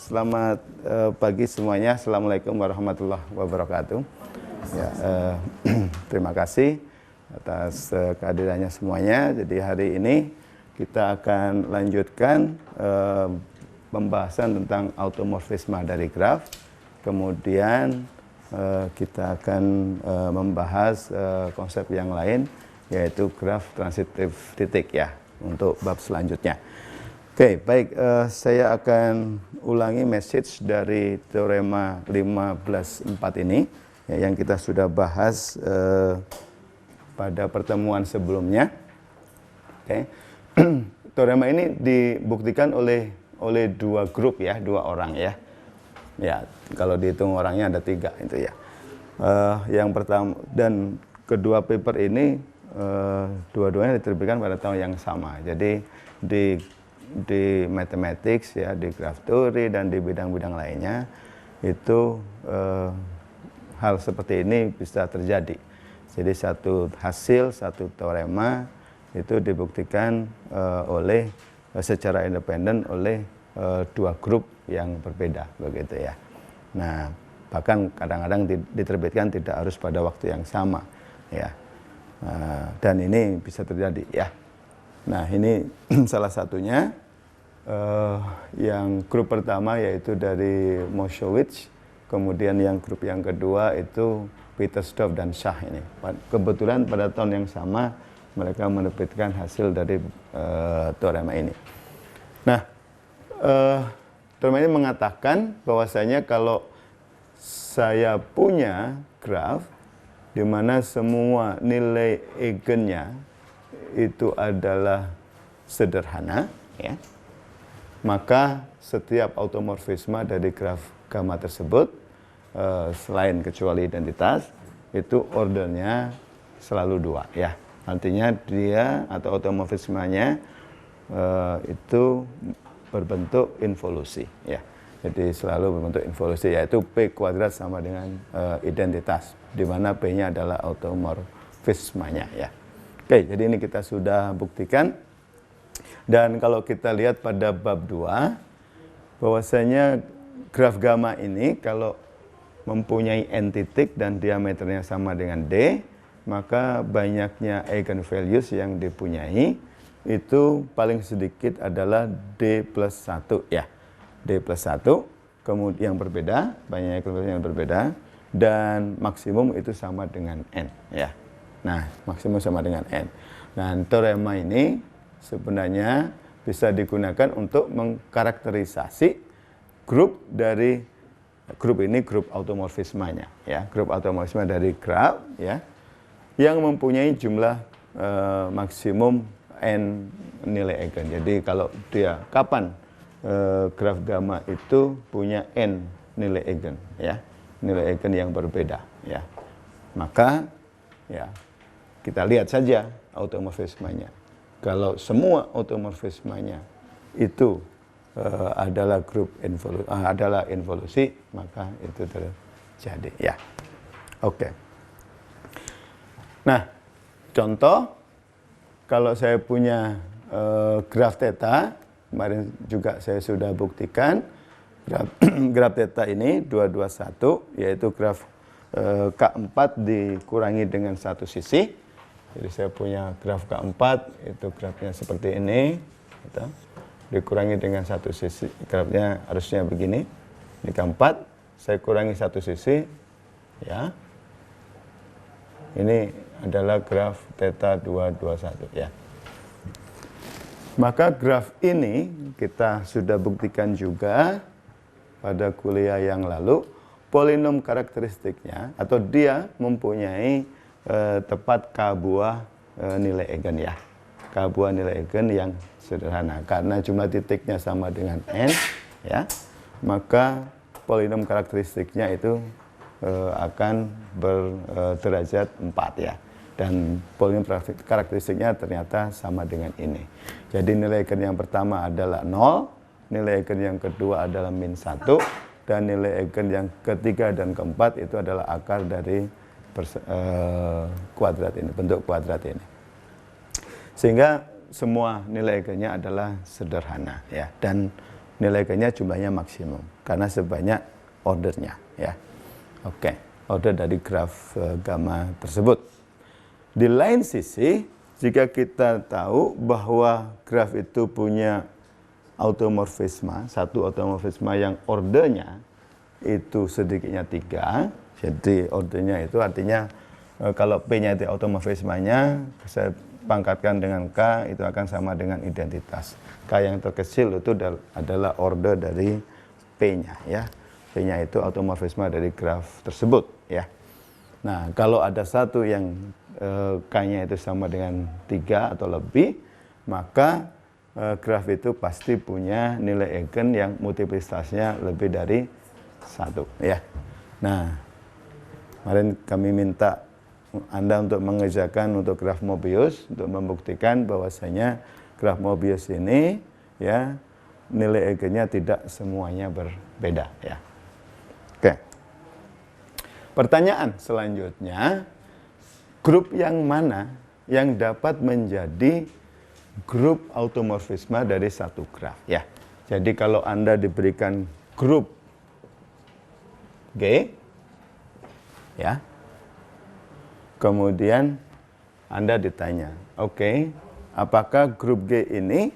selamat pagi semuanya. Assalamualaikum warahmatullahi wabarakatuh. Ya, terima kasih atas kehadirannya semuanya. Jadi hari ini kita akan lanjutkan pembahasan tentang automorfisme dari graf. Kemudian kita akan membahas konsep yang lain, yaitu graf transitif titik ya, untuk bab selanjutnya. Oke, baik, saya akan ulangi message dari teorema 15.4 ini ya, yang kita sudah bahas pada pertemuan sebelumnya. Oke. Teorema ini dibuktikan oleh dua grup ya, dua orang ya. Ya, kalau dihitung orangnya ada 3 itu ya. Yang pertama dan kedua paper ini dua-duanya diterbitkan pada tahun yang sama. Jadi di mathematics ya, di graph theory dan di bidang-bidang lainnya itu hal seperti ini bisa terjadi. Jadi satu hasil, satu teorema itu dibuktikan secara independen oleh dua grup yang berbeda begitu ya. Nah, bahkan kadang-kadang diterbitkan tidak harus pada waktu yang sama ya. Dan ini bisa terjadi ya. Nah, ini salah satunya yang grup pertama yaitu dari Moshowitz, kemudian yang grup yang kedua itu Petersdorf dan Shah ini. Kebetulan pada tahun yang sama mereka menerbitkan hasil dari teorema ini. Nah, teorema ini mengatakan bahwasanya kalau saya punya graf di mana semua nilai eigennya itu adalah sederhana ya, maka setiap automorfisme dari graf gamma tersebut selain kecuali identitas itu ordernya selalu 2 ya. Artinya dia atau automorfismenya itu berbentuk involusi ya. Jadi selalu berbentuk involusi, yaitu P kuadrat sama dengan identitas, di mana P-nya adalah automorfismenya ya. Oke, jadi ini kita sudah buktikan. Dan kalau kita lihat pada bab 2, bahwasanya graf gamma ini kalau mempunyai n titik dan diameternya sama dengan D, maka banyaknya eigenvalues yang dipunyai itu paling sedikit adalah D plus 1 ya. D plus 1, kemudian yang berbeda, banyak eigenvalues yang berbeda, dan maksimum itu sama dengan n ya. Nah, maksimum sama dengan n. Dan teorema ini sebenarnya bisa digunakan untuk mengkarakterisasi grup dari grup ini, grup automorfismenya ya, grup automorfisme dari graf ya, yang mempunyai jumlah maksimum n nilai eigen. Jadi kalau dia kapan graf gamma itu punya n nilai eigen ya, nilai eigen yang berbeda ya, maka ya kita lihat saja automorfismenya. Kalau semua automorfismenya itu adalah grup involusi, maka itu terjadi ya. Oke. Nah, contoh kalau saya punya graf theta, kemarin juga saya sudah buktikan graf theta ini 221, yaitu graf K4 dikurangi dengan satu sisi. Jadi saya punya graf K4, itu grafnya seperti ini gitu. Dikurangi dengan satu sisi, grafnya harusnya begini. Ini K4, saya kurangi satu sisi ya. Ini adalah graf theta 221 ya. Maka graf ini kita sudah buktikan juga pada kuliah yang lalu, polinom karakteristiknya atau dia mempunyai tepat K buah nilai eigen ya. K buah nilai eigen yang sederhana. Karena jumlah titiknya sama dengan n ya, maka polinom karakteristiknya itu akan berderajat 4 ya. Dan polinom karakteristiknya ternyata sama dengan ini. Jadi nilai eigen yang pertama adalah 0, nilai eigen yang kedua adalah min 1, dan nilai eigen yang ketiga dan keempat itu adalah akar dari kuadrat ini, bentuk kuadrat ini. Sehingga semua nilai eigennya adalah sederhana ya, dan nilai G-nya jumlahnya maksimum karena sebanyak ordernya ya. Oke, order dari graf gamma tersebut. Di lain sisi, jika kita tahu bahwa graf itu punya automorfisme, satu automorfisme yang ordernya itu sedikitnya 3, jadi ordernya itu artinya kalau P-nya itu automorfismenya, saya pangkatkan dengan K, itu akan sama dengan identitas. K yang terkecil itu adalah order dari P-nya ya. P-nya itu automorfisme dari graf tersebut ya. Nah, kalau ada satu yang K-nya itu sama dengan 3 atau lebih, maka graf itu pasti punya nilai eigen yang multiplisitasnya lebih dari 1 ya. Nah, kemarin kami minta Anda untuk mengerjakan untuk graf Mobius untuk membuktikan bahwasanya graf Mobius ini ya nilai eigennya tidak semuanya berbeda ya. Oke. Pertanyaan selanjutnya, grup yang mana yang dapat menjadi grup automorfisme dari satu graf ya. Jadi kalau Anda diberikan grup G ya, kemudian Anda ditanya, oke, apakah grup G ini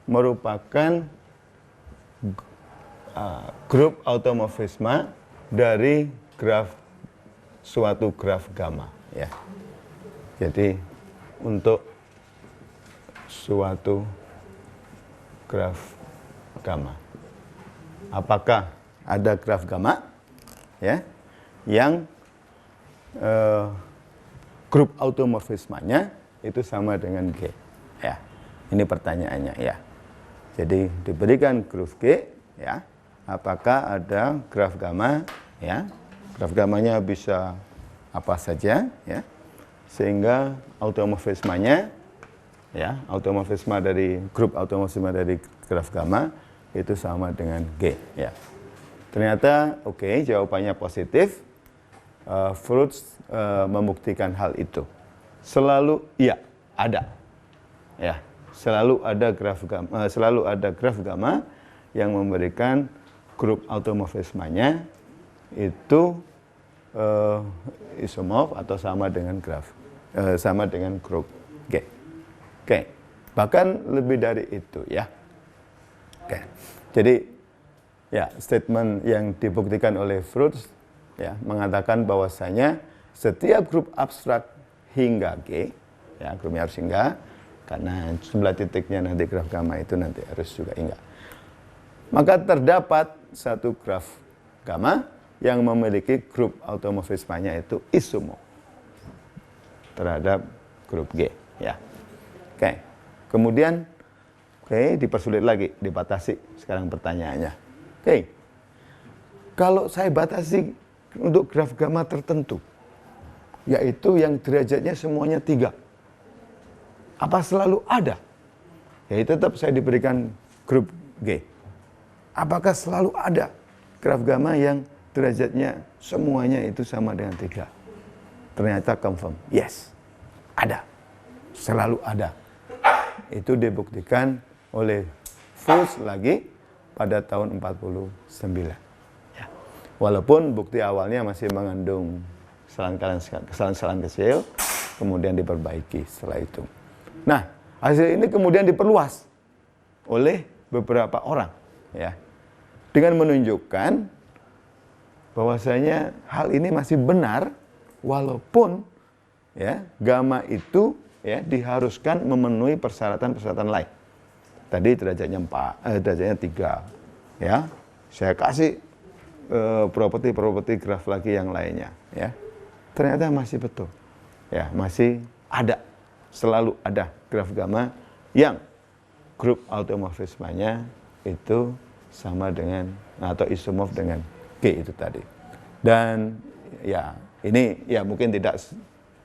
merupakan grup automorfisme dari suatu graf gamma ya. Jadi untuk suatu graf gamma, apakah ada graf gamma ya yang grup automorfismenya itu sama dengan G ya. Ini pertanyaannya ya. Jadi diberikan grup G ya, apakah ada graf gamma ya. Graf gammanya bisa apa saja ya, sehingga automorfismenya ya, automorfisme dari grup automorfisme dari graf gamma itu sama dengan G ya. Ternyata oke, jawabannya positif. Fruits membuktikan hal itu. Selalu iya, ada. Ya, selalu ada graf gamma yang memberikan grup automorfismenya itu isomorf atau sama dengan grup G. Oke. Bahkan lebih dari itu ya. Oke. Jadi ya, statement yang dibuktikan oleh Fruits ya mengatakan bahwasanya setiap grup abstrak hingga G ya, grupnya harus hingga karena jumlah titiknya nanti graf gamma itu nanti harus juga hingga. Maka terdapat satu graf gamma yang memiliki grup automorfismenya itu isomorf terhadap grup G ya. Oke. Kemudian dipersulit lagi, dibatasi sekarang pertanyaannya. Kalau saya batasi untuk graf gamma tertentu, yaitu yang derajatnya semuanya 3, apa selalu ada? Ya tetap saya diberikan grup G. Apakah selalu ada graf gamma yang derajatnya semuanya itu sama dengan 3? Ternyata confirm, yes, ada, selalu ada. Itu dibuktikan oleh Fruits lagi pada tahun 49. Walaupun bukti awalnya masih mengandung kesalahan-kesalahan kecil, kemudian diperbaiki setelah itu. Nah, hasil ini kemudian diperluas oleh beberapa orang, ya, dengan menunjukkan bahwasanya hal ini masih benar, walaupun ya gamma itu ya diharuskan memenuhi persyaratan-persyaratan lain. Tadi derajatnya 3, ya. Saya kasih properti graf lagi yang lainnya ya, ternyata masih betul ya, masih ada, selalu ada graf gamma yang grup automorfismenya itu sama dengan atau isomorf dengan G itu tadi. Dan ya ini ya mungkin tidak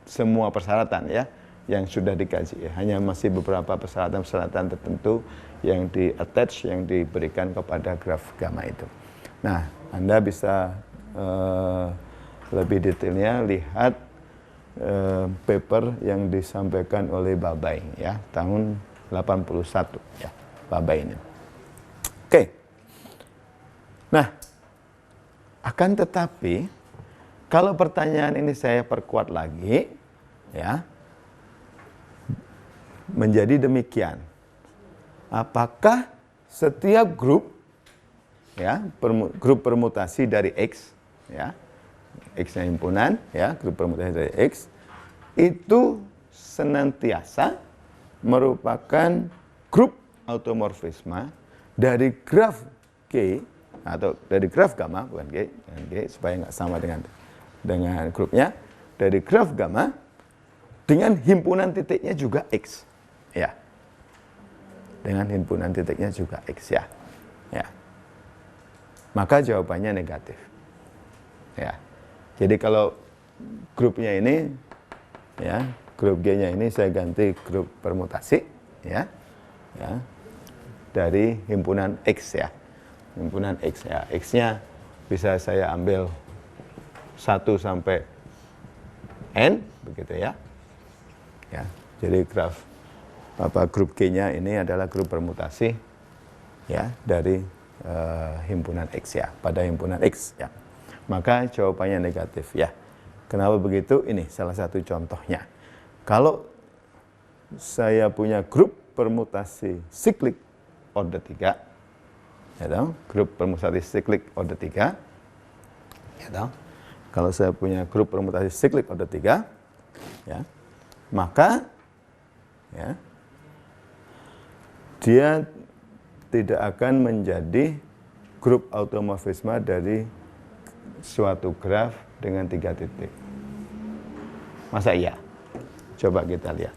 semua persyaratan ya yang sudah dikaji ya, hanya masih beberapa persyaratan-persyaratan tertentu yang di-attach, yang diberikan kepada graf gamma itu. Nah, Anda bisa lebih detailnya lihat paper yang disampaikan oleh Babai ya, tahun 81 ya, Babai ini. Oke, Nah, akan tetapi kalau pertanyaan ini saya perkuat lagi, ya, menjadi demikian. Apakah setiap grup, ya, grup permutasi dari X, ya, X-nya himpunan, ya, grup permutasi dari X, itu senantiasa merupakan grup automorfisme dari graf G, atau dari graf gamma, bukan G, supaya nggak sama dengan grupnya, dari graf gamma dengan himpunan titiknya juga X, ya, dengan himpunan titiknya juga X, ya, ya, maka jawabannya negatif, ya. Jadi kalau grupnya ini, ya, grup G-nya ini saya ganti grup permutasi, ya, ya, dari himpunan X, ya, himpunan X, ya, X-nya bisa saya ambil 1 sampai N, begitu, ya, ya. Jadi grup G-nya ini adalah grup permutasi, ya, dari himpunan X, ya, pada himpunan X, ya. Maka jawabannya negatif, ya. Kenapa begitu? Ini salah satu contohnya. Kalau saya punya grup permutasi siklik order 3, ya, grup permutasi siklik order 3, ya, kalau saya punya grup permutasi siklik order 3, ya, maka, ya, dia tidak akan menjadi grup automorfisme dari suatu graf dengan 3 titik. Masa iya? Coba kita lihat.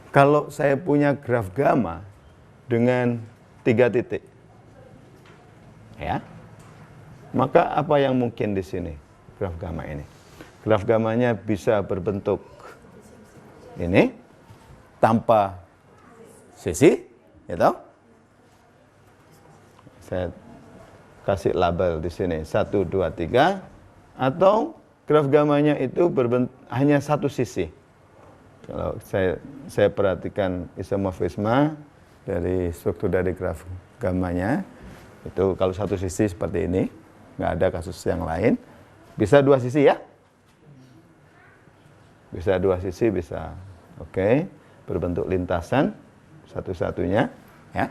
Kalau saya punya graf gamma dengan 3 titik, ya, maka apa yang mungkin di sini graf gamma ini? Graf gammanya bisa berbentuk ini tanpa sisi, ya toh? Saya kasih label di sini 1, 2, 3, atau graf gammanya itu hanya satu sisi. Kalau saya perhatikan isomorfisme dari struktur dari graf gammanya, itu kalau satu sisi seperti ini, nggak ada kasus yang lain. Bisa 2 sisi, ya? Bisa 2 sisi, bisa. Oke, berbentuk lintasan satu-satunya, ya.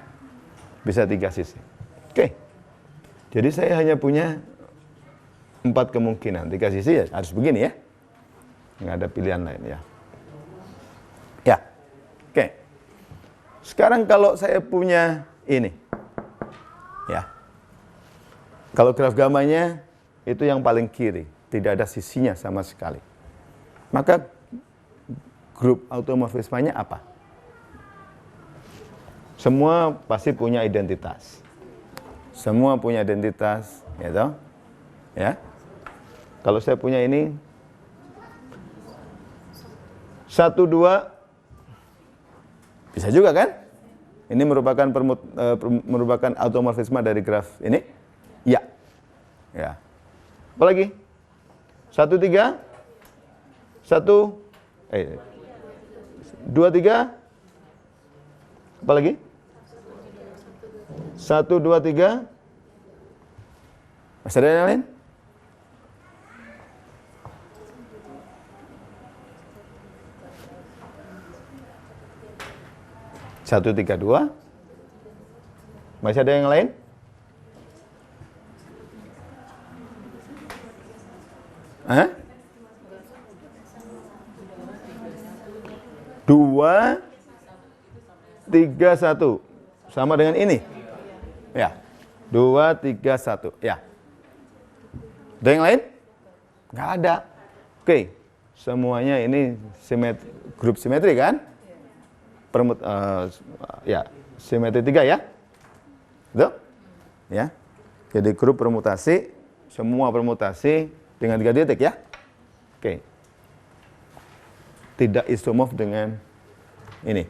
Bisa 3 sisi. Oke. Jadi saya hanya punya 4 kemungkinan. 3 sisi ya harus begini, ya. Nggak ada pilihan lain, ya. Ya. Oke. Sekarang kalau saya punya ini, ya. Kalau graf gammanya itu yang paling kiri, tidak ada sisinya sama sekali. Maka grup automorfismenya apa? Semua pasti punya identitas. Semua punya identitas, ya toh? Ya. Kalau saya punya ini 1, 2, bisa juga kan? Ini merupakan automorfisme dari graf ini? Ya. Ya. Apa lagi? 1, 3, 2, 3. Apa lagi? 1, 2, 3. Masih ada yang lain? Satu, 3, 2. Masih ada yang lain? Hah? 2, 3, 1. Sama dengan ini? Ya. 2, 3, 1. Ya. Ada yang lain? Nggak ada. Oke. Semuanya ini grup simetri kan? Ya, simetri 3, ya. Betul? Ya. Jadi grup permutasi, semua permutasi dengan 3 titik, ya. Oke. Tidak isomorf dengan ini.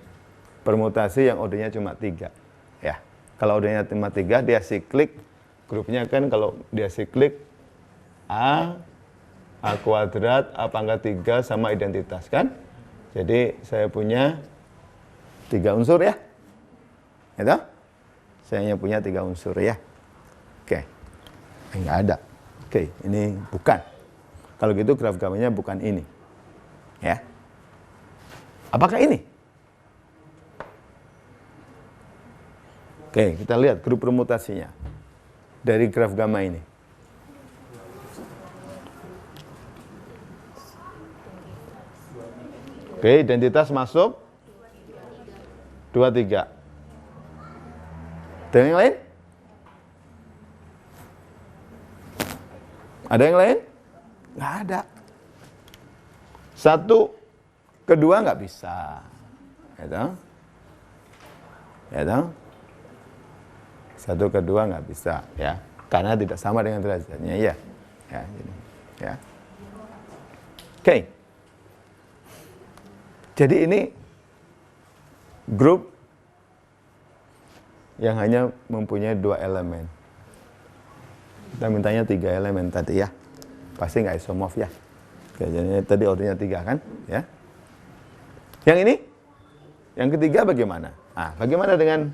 Permutasi yang ordernya cuma 3. Ya. Kalau ordernya cuma 3, dia siklik. Grupnya kan kalau dia siklik A kuadrat, A pangkat 3 sama identitas kan. Jadi saya punya 3 unsur, ya. Itu? Saya hanya punya 3 unsur, ya. Oke. Nggak ada. Oke, ini bukan. Kalau gitu graf gamanya bukan ini. Ya. Apakah ini? Oke, kita lihat grup permutasinya dari graf gamma ini. Oke, identitas masuk 23. Ada yang lain? Ada yang lain? Nggak ada. Satu, kedua nggak bisa. Ya toh? Ya toh? Satu, kedua nggak bisa. Ya, karena tidak sama dengan derajatnya. Ya, ya, gini. Ya. Oke. Jadi ini grup yang hanya mempunyai 2 elemen. Kita mintanya 3 elemen tadi ya. Pasti nggak isomorf ya. Oke, jadi tadi ordernya 3 kan? Ya. Yang ini? Yang ketiga bagaimana? Nah, bagaimana dengan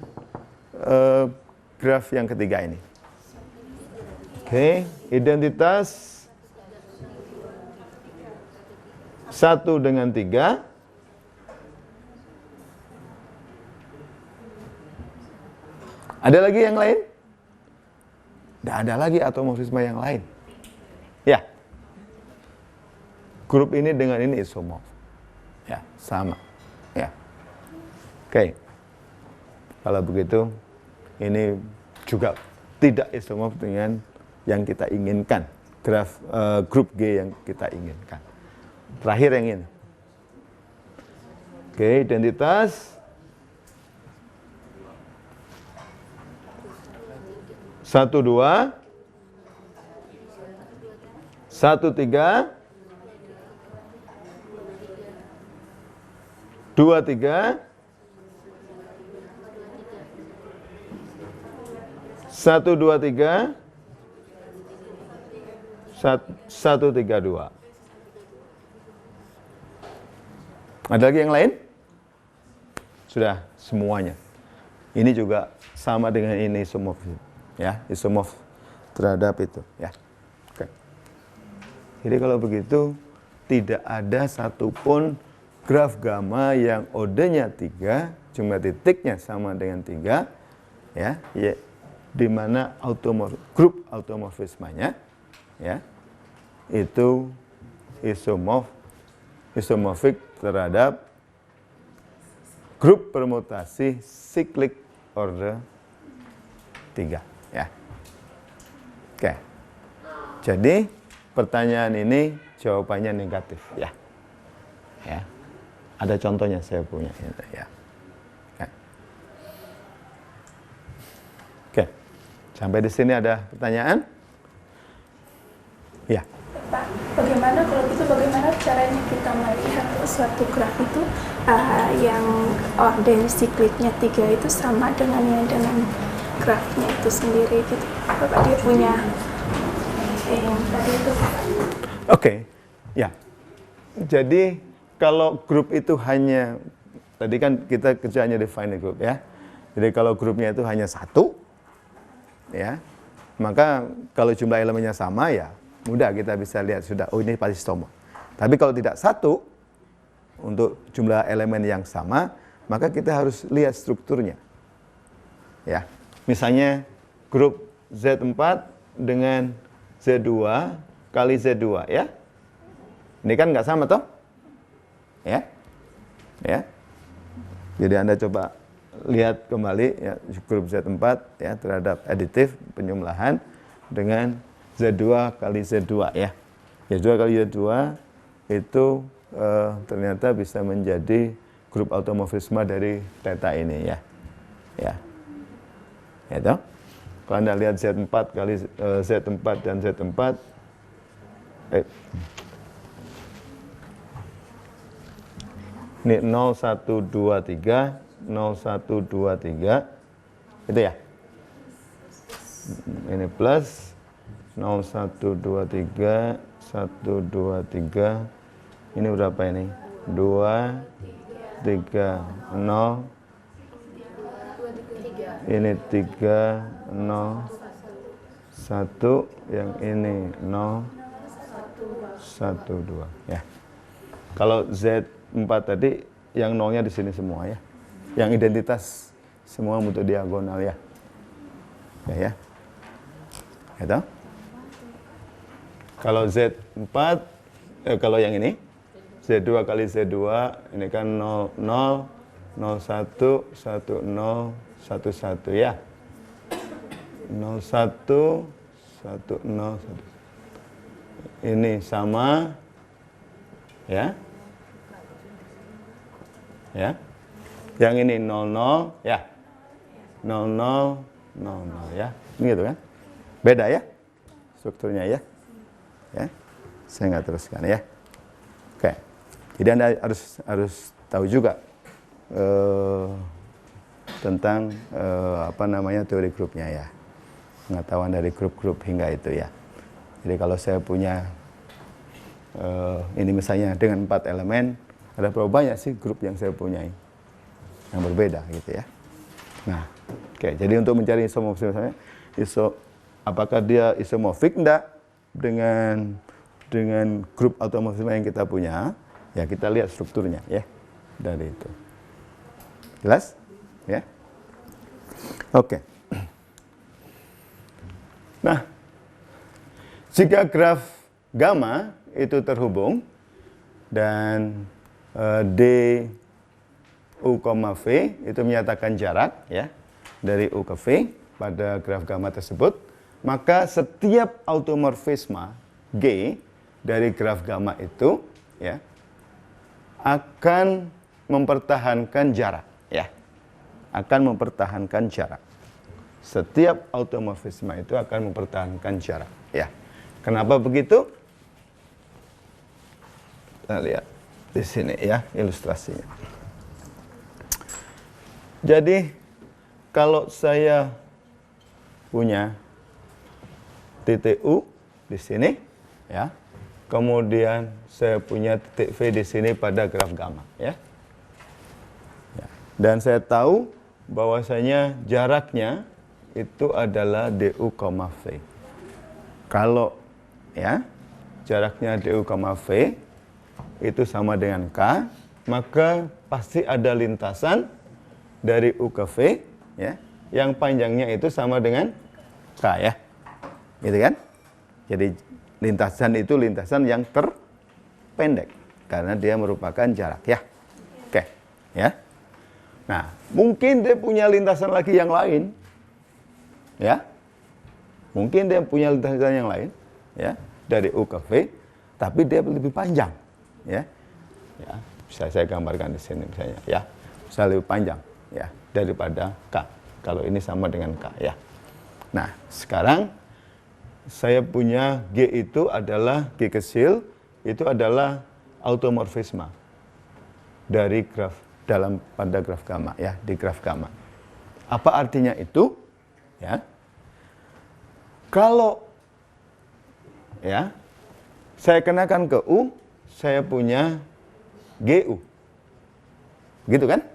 graf yang ketiga ini? Oke, identitas 1 dengan 3. Ada lagi yang lain? Tidak ada lagi automorfisme yang lain. Ya. Grup ini dengan ini isomorf. Ya, sama. Ya. Oke. Kalau begitu, ini juga tidak isomorf dengan yang kita inginkan. Graf grup G yang kita inginkan. Terakhir yang ini. Oke, identitas 1, 2, 1, 3, 2, 3, 1, 2, 3, 1, 3, 2. Ada lagi yang lain? Sudah semuanya. Ini juga sama dengan ini isomorf. Ya, isomorf terhadap itu. Ya. Oke. Jadi kalau begitu tidak ada satupun graf gamma yang O-nya 3, jumlah titiknya sama dengan 3, ya, di mana grup automorfismenya, ya, itu isomorfik terhadap grup permutasi siklik order 3, ya. Oke. Jadi pertanyaan ini jawabannya negatif, ya. Ya. Ada contohnya saya punya, ya. Oke. Oke. Sampai di sini ada pertanyaan? Ya. Pak, bagaimana caranya kita melihat suatu graf itu yang order sikliknya 3 itu sama dengan grafnya itu sendiri gitu. Bapak dia punya yang tadi itu. Oke. Ya. Jadi kalau grup itu hanya, tadi kan kita kerjanya define group ya. Jadi kalau grupnya itu hanya 1, ya, maka kalau jumlah elemennya sama ya mudah kita bisa lihat sudah, oh ini pasti isomorf. Tapi kalau tidak 1, untuk jumlah elemen yang sama, maka kita harus lihat strukturnya. Ya, misalnya grup Z4 dengan Z2 kali Z2 ya. Ini kan nggak sama toh? Ya. Ya. Jadi Anda coba lihat kembali ya grup Z4 ya terhadap aditif penjumlahan dengan Z2 kali Z2 ya. Z2 kali Z2 itu ternyata bisa menjadi grup automorfisme dari theta ini ya. Ya. Ya toh? Kalau Anda lihat Z4 kali Z4 dan Z4 ini 0, 1, 2, 3 0, 1, 2, 3 itu ya. Ini plus 0, 1, 2, 3 1, 2, 3 ini berapa ini? 2, 3, 0 ini 3, 0 1, yang ini 0, 1, 2 ya. Kalau Z4 tadi yang nolnya di sini semua ya. Yang identitas semua bentuk diagonal ya. Ya. Gitu. Kalau Z4 kalau yang ini Z2 kali Z2 ini kan 0 0 0 1 1 0 1 1 ya. 0 1 1 0 1. Ini sama ya. Ya. Yang ini 0 0 ya. 0 0 0 0 ya. Ini gitu kan? Beda ya strukturnya ya. Ya. Saya nggak teruskan ya. Oke. Jadi Anda harus tahu juga tentang teori grupnya ya. Pengetahuan dari grup-grup hingga itu ya. Jadi kalau saya punya ini misalnya dengan 4 elemen, ada berapa banyak sih grup yang saya punyai yang berbeda gitu ya. Nah, oke. Jadi untuk mencari isomorfisme misalnya, apakah dia isomorfik enggak dengan grup automorfisme yang kita punya? Ya kita lihat strukturnya ya dari itu. Jelas? Ya. Oke. Nah, jika graf gamma itu terhubung dan D U, V itu menyatakan jarak ya dari U ke V pada graf gamma tersebut, maka setiap automorfisme G dari graf gamma itu ya akan mempertahankan jarak ya. Akan mempertahankan jarak. Setiap automorfisme itu akan mempertahankan jarak ya. Kenapa begitu? Kita lihat di sini ya ilustrasinya. Jadi kalau saya punya titik U di sini ya. Kemudian saya punya titik V di sini pada graf gamma ya. Dan saya tahu bahwasanya jaraknya itu adalah DU, V. Kalau ya jaraknya DU, V itu sama dengan K, maka pasti ada lintasan dari U ke V ya, yang panjangnya itu sama dengan K ya. Gitu kan? Jadi lintasan itu lintasan yang terpendek karena dia merupakan jarak ya. Oke, ya. Nah, mungkin dia punya lintasan lagi yang lain. Ya. Mungkin dia punya lintasan yang lain ya, dari U ke V, tapi dia lebih panjang ya. Ya, bisa saya gambarkan di sini misalnya ya. Bisa lebih panjang ya daripada K. Kalau ini sama dengan K ya. Nah, sekarang saya punya G itu adalah G kecil, itu adalah automorfisme dari graf pada graf gamma ya, di graf gamma. Apa artinya itu? Ya. Kalau ya saya kenakan ke U, saya punya GU. Gitu kan?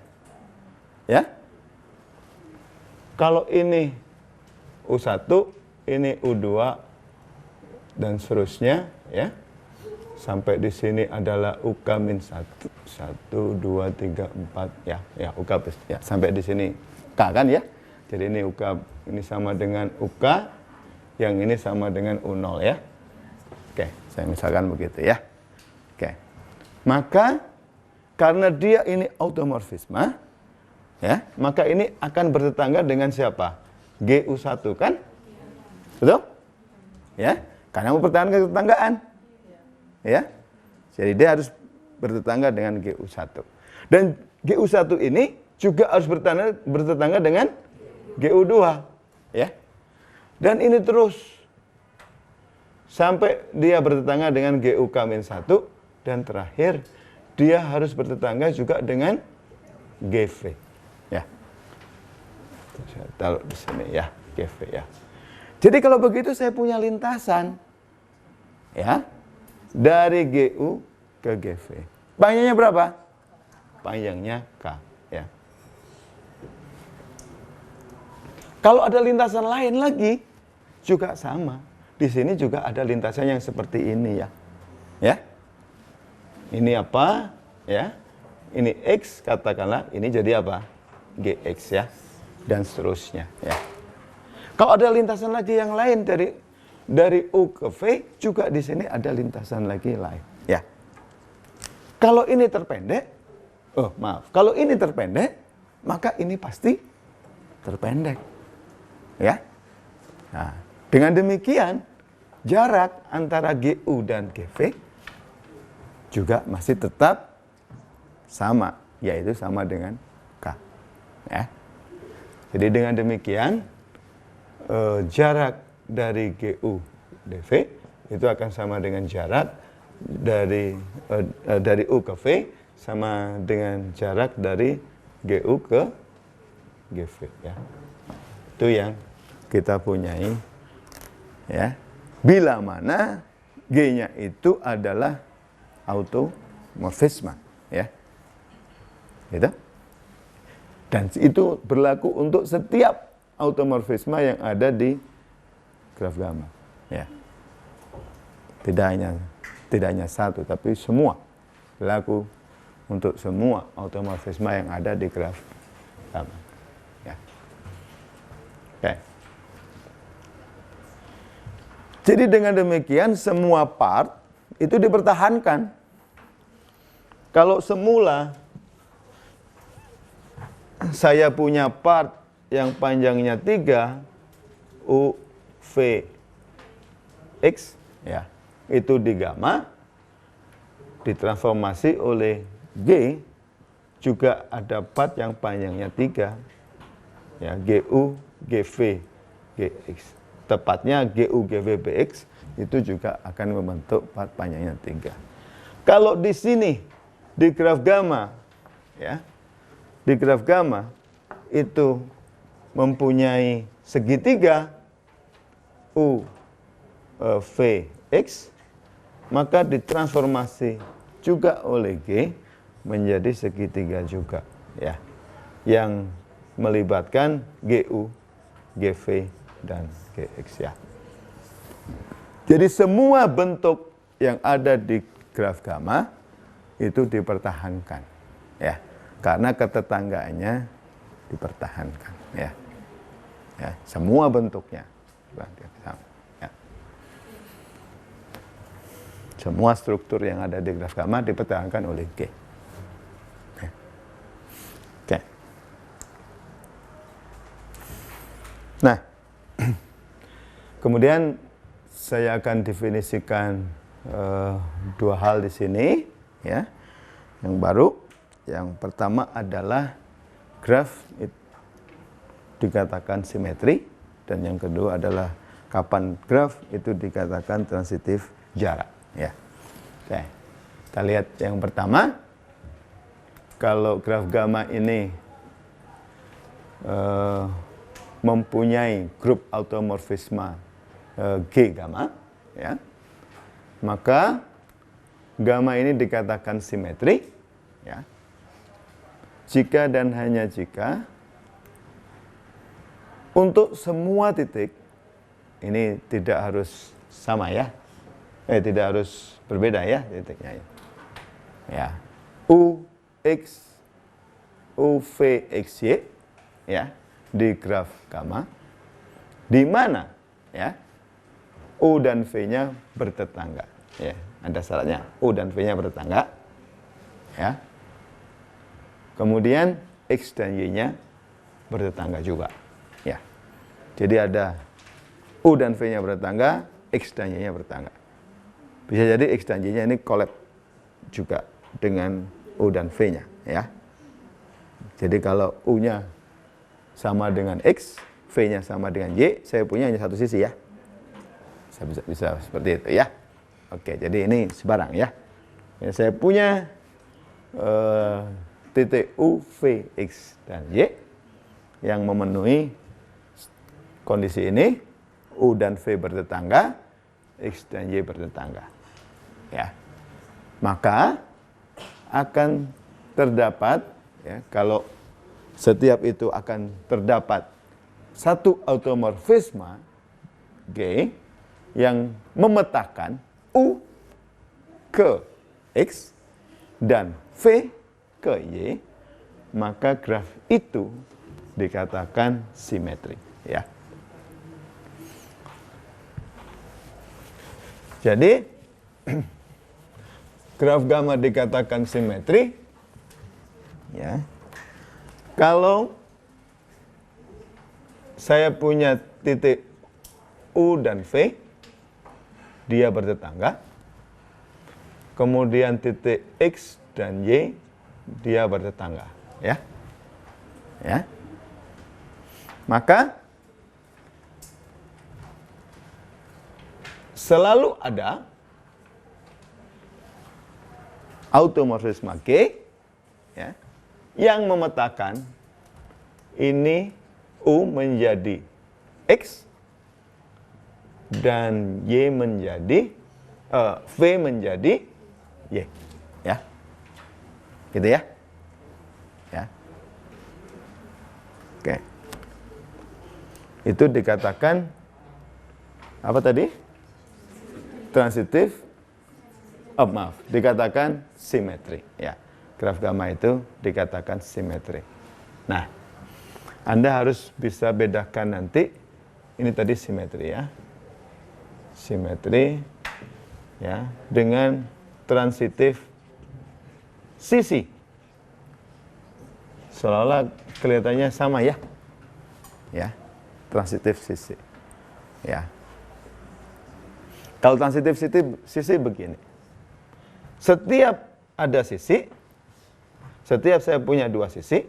Ya. Kalau ini U1, ini U2 dan seterusnya ya. Sampai di sini adalah UK-1, 1, 2, 3, 4 ya, UK ya, sampai di sini K kan ya. Jadi ini UK ini sama dengan UK, yang ini sama dengan U0 ya. Oke, saya misalkan begitu ya. Oke. Maka karena dia ini automorfisme ya, maka ini akan bertetangga dengan siapa? GU1 kan? Betul? Ya, karena mempertahankan ketetanggaan. Ya. Jadi dia harus bertetangga dengan GU1. Dan GU1 ini juga harus bertetangga dengan GU2, ya. Dan ini terus sampai dia bertetangga dengan GUK-1 dan terakhir dia harus bertetangga juga dengan GV, ya. Saya taruh di sini ya, GV ya. Jadi kalau begitu saya punya lintasan ya dari GU ke GV. Panjangnya berapa? Panjangnya K ya. Kalau ada lintasan lain lagi juga sama. Di sini juga ada lintasan yang seperti ini ya. Ya. Ini apa? Ya. Ini X katakanlah, ini jadi apa? GX ya. Dan seterusnya ya. Kalau ada lintasan lagi yang lain dari U ke V, juga di sini ada lintasan lagi lain ya. Kalau ini terpendek, kalau ini terpendek, maka ini pasti terpendek. Ya. Nah, dengan demikian jarak antara GU dan GV juga masih tetap sama, yaitu sama dengan K. Ya. Jadi dengan demikian jarak dari GU DV itu akan sama dengan jarak dari U ke V sama dengan jarak dari GU ke GV ya. Itu yang kita punyai ya. Bila mana G-nya itu adalah automorfisme ya. Gitu. Dan itu berlaku untuk setiap automorfisme yang ada di graf gamma ya. Tidak hanya satu, tapi semua berlaku untuk semua automorfisme yang ada di graf gamma. Ya. Oke. Jadi dengan demikian semua part itu dipertahankan. Kalau semula saya punya part yang panjangnya 3 U V X ya, itu di gamma ditransformasi oleh G, juga ada part yang panjangnya 3 ya, GU GV GX. Tepatnya GU GV BX itu juga akan membentuk part panjangnya 3. Kalau di sini di graf gamma ya, di graf gamma itu mempunyai segitiga U V X, maka ditransformasi juga oleh G menjadi segitiga juga ya, yang melibatkan GU, GV dan GX ya. Jadi semua bentuk yang ada di graf gamma itu dipertahankan ya, karena ketetanggaannya dipertahankan ya. Ya, semua bentuknya ya. Semua struktur yang ada di graf gamma dipertahankan oleh G. Ya. Oke. Nah, kemudian saya akan definisikan dua hal di sini ya. Yang baru, yang pertama adalah graf dikatakan simetri, dan yang kedua adalah kapan graf itu dikatakan transitif jarak ya. Oke. Kita lihat yang pertama. Kalau graf gamma ini mempunyai grup automorfisme G gamma ya, maka gamma ini dikatakan simetri ya, jika dan hanya jika untuk semua titik ini tidak harus sama ya, tidak harus berbeda ya titiknya ya. U X U V X Y ya di graf gamma, di mana ya U dan V-nya bertetangga ya, ada syaratnya U dan V-nya bertetangga ya. Kemudian X dan Y-nya bertetangga juga ya. Jadi ada U dan V-nya bertetangga, X dan Y-nya bertetangga. Bisa jadi X dan Y-nya ini collab juga dengan U dan V-nya ya. Jadi kalau U-nya sama dengan X, V-nya sama dengan Y, saya punya hanya satu sisi ya. Saya bisa seperti itu ya. Oke, jadi ini sebarang ya. Saya punya titik U, V, X, dan Y yang memenuhi kondisi ini. U dan V bertetangga, X dan Y bertetangga ya. Maka akan terdapat ya, kalau setiap itu akan terdapat satu automorfisme G yang memetakan U ke X dan V ke Y, maka graf itu dikatakan simetri, ya. Jadi graf gamma dikatakan simetri, ya, kalau saya punya titik U dan V, dia bertetangga. Kemudian titik X dan Y, dia bertetangga, ya. Ya. Maka selalu ada automorfisme G, ya, yang memetakan ini U menjadi X dan Y menjadi V menjadi Y, ya, gitu ya, ya, oke, itu dikatakan apa tadi? Transitif, maaf, dikatakan simetri, ya, graf gamma itu dikatakan simetri. Nah, Anda harus bisa bedakan nanti, ini tadi simetri, ya, simetri, ya, dengan transitif sisi. Seolah-olah kelihatannya sama, ya. Ya, transitif sisi. Ya. Kalau transitif sisi begini. Setiap ada sisi, setiap saya punya dua sisi,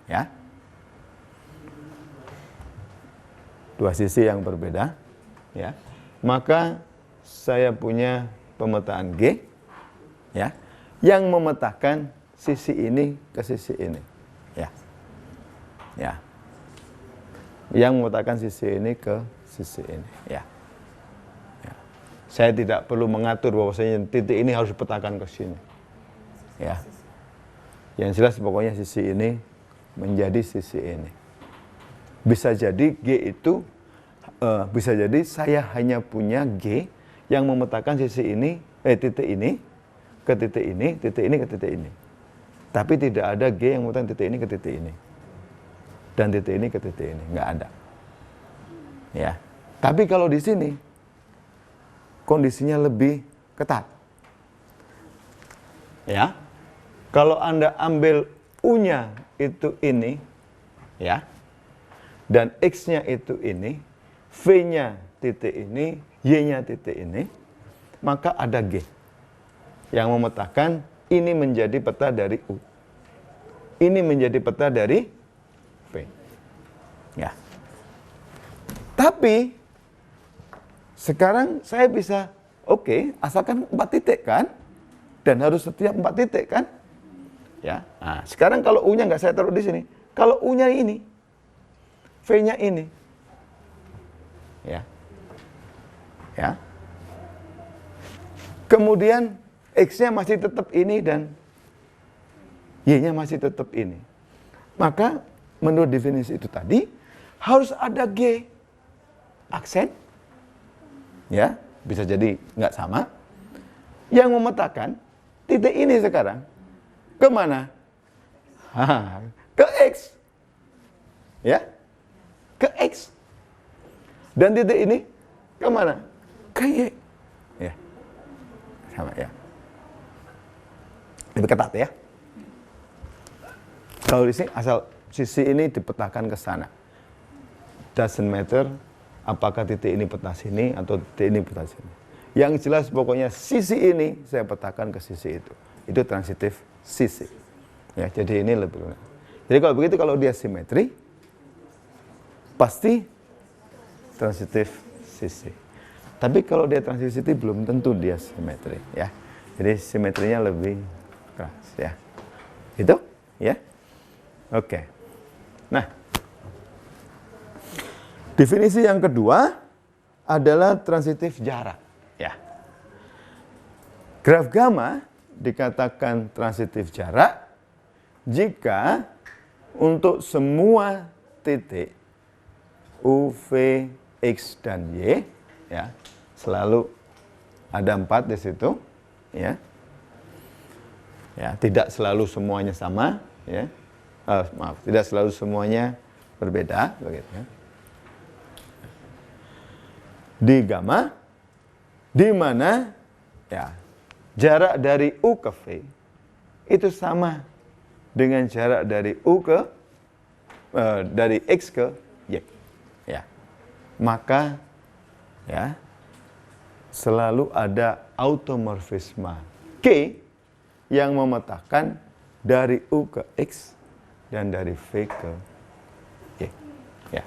ya. Dua sisi yang berbeda, ya. Maka saya punya pemetaan G, ya, yang memetakan sisi ini ke sisi ini, ya, ya, yang memetakan sisi ini ke sisi ini, ya. Ya. Saya tidak perlu mengatur bahwasanya titik ini harus dipetakan ke sini, ya. Yang jelas pokoknya sisi ini menjadi sisi ini. Bisa jadi G itu bisa jadi saya hanya punya G yang memetakan sisi ini, titik ini ke titik ini, titik ini ke titik ini. Tapi tidak ada G yang memetakan titik ini ke titik ini. Dan titik ini ke titik ini, nggak ada. Ya. Tapi kalau di sini kondisinya lebih ketat. Ya. Kalau Anda ambil U-nya itu ini, ya. Dan X-nya itu ini, V-nya titik ini, Y-nya titik ini, maka ada G yang memetakan ini menjadi peta dari U. Ini menjadi peta dari V. Ya. Tapi sekarang saya bisa, oke, asalkan 4 titik kan? Dan harus setiap 4 titik kan? Ya. Nah, sekarang kalau U-nya nggak saya taruh di sini, kalau U-nya ini, V-nya ini, ya, ya. Kemudian X-nya masih tetap ini dan Y-nya masih tetap ini. Maka menurut definisi itu tadi harus ada G aksen, ya, bisa jadi nggak sama, yang memetakan titik ini sekarang kemana? Ke X, ya, ke X. Dan titik ini kemana? Ke Y, ya, sama, ya. Lebih ketat, ya. Kalau di sini asal sisi ini dipetakan ke sana, doesn't matter apakah titik ini peta sini atau titik ini peta sini. Yang jelas pokoknya sisi ini saya petakan ke sisi itu. Itu transitif sisi. Ya, jadi ini lebih lunak. Jadi kalau begitu, kalau dia simetri, pasti transitif sisi. Tapi kalau dia transitif sisi belum tentu dia simetri, ya. Jadi simetrinya lebih keras, ya. Itu, ya. Oke. Nah, definisi yang kedua adalah transitif jarak, ya. Graf gamma dikatakan transitif jarak jika untuk semua titik U, V, X, dan Y, ya, selalu ada 4 di situ, ya. Ya, tidak selalu semuanya sama, ya. Maaf, tidak selalu semuanya berbeda, begitu ya. Di gamma, di mana ya jarak dari U ke V itu sama dengan jarak dari U ke dari X ke Y, ya. Maka ya selalu ada automorfisme K yang memetakan dari U ke X dan dari V ke Y, ya.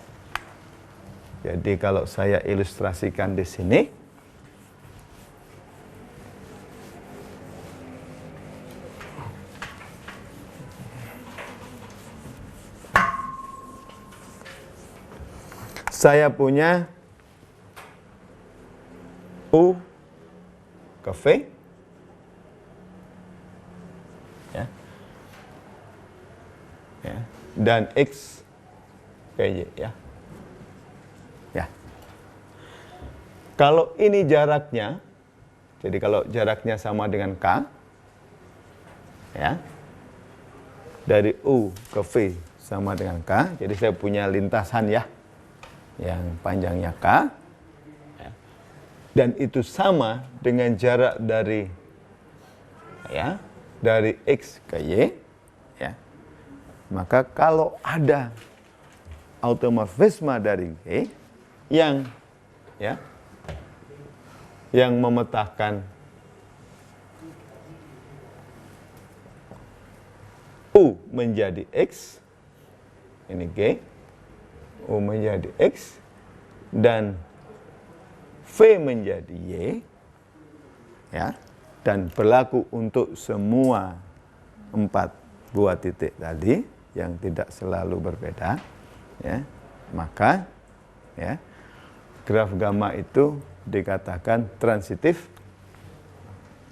Jadi kalau saya ilustrasikan di sini, saya punya U ke V, ya, ya, dan X ke Y, ya. Ya. Kalau ini jaraknya, jadi kalau jaraknya sama dengan K, ya, dari U ke V sama dengan K, jadi saya punya lintasan ya, yang panjangnya K, ya, dan itu sama dengan jarak dari, ya, dari X ke Y, ya. Maka kalau ada automorfisme dari G yang, ya, yang memetakan U menjadi X, ini G, U menjadi X, dan V menjadi Y, ya, dan berlaku untuk semua 4 buah titik tadi yang tidak selalu berbeda, ya, maka ya graf gamma itu dikatakan transitif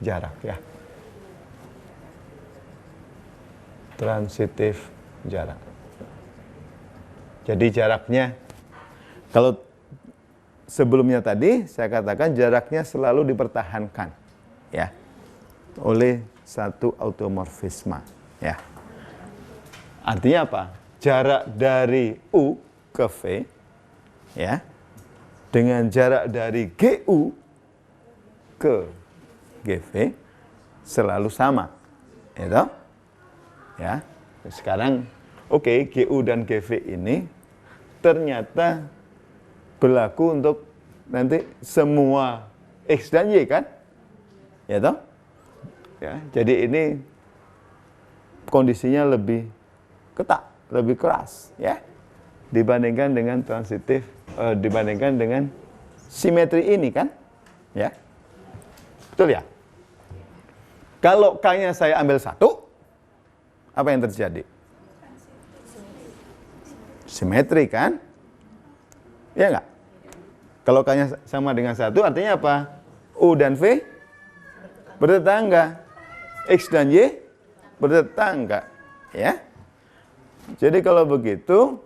jarak, ya. Transitif jarak. Jadi jaraknya, kalau sebelumnya tadi saya katakan jaraknya selalu dipertahankan, ya, oleh satu automorfisme, ya. Artinya apa? Jarak dari U ke V, ya, dengan jarak dari GU ke GV selalu sama, ya. Ya. Sekarang oke, GU dan GV ini ternyata berlaku untuk nanti semua X dan Y, kan? Ya toh? Ya, jadi ini kondisinya lebih ketat, lebih keras, ya, dibandingkan dengan transitif, dibandingkan dengan simetri ini, kan? Ya. Betul ya? Kalau K-nya saya ambil 1, apa yang terjadi? Simetri, kan? Ya enggak? Kalau K-nya sama dengan 1, artinya apa? U dan V bertetangga, X dan Y bertetangga, ya. Jadi kalau begitu,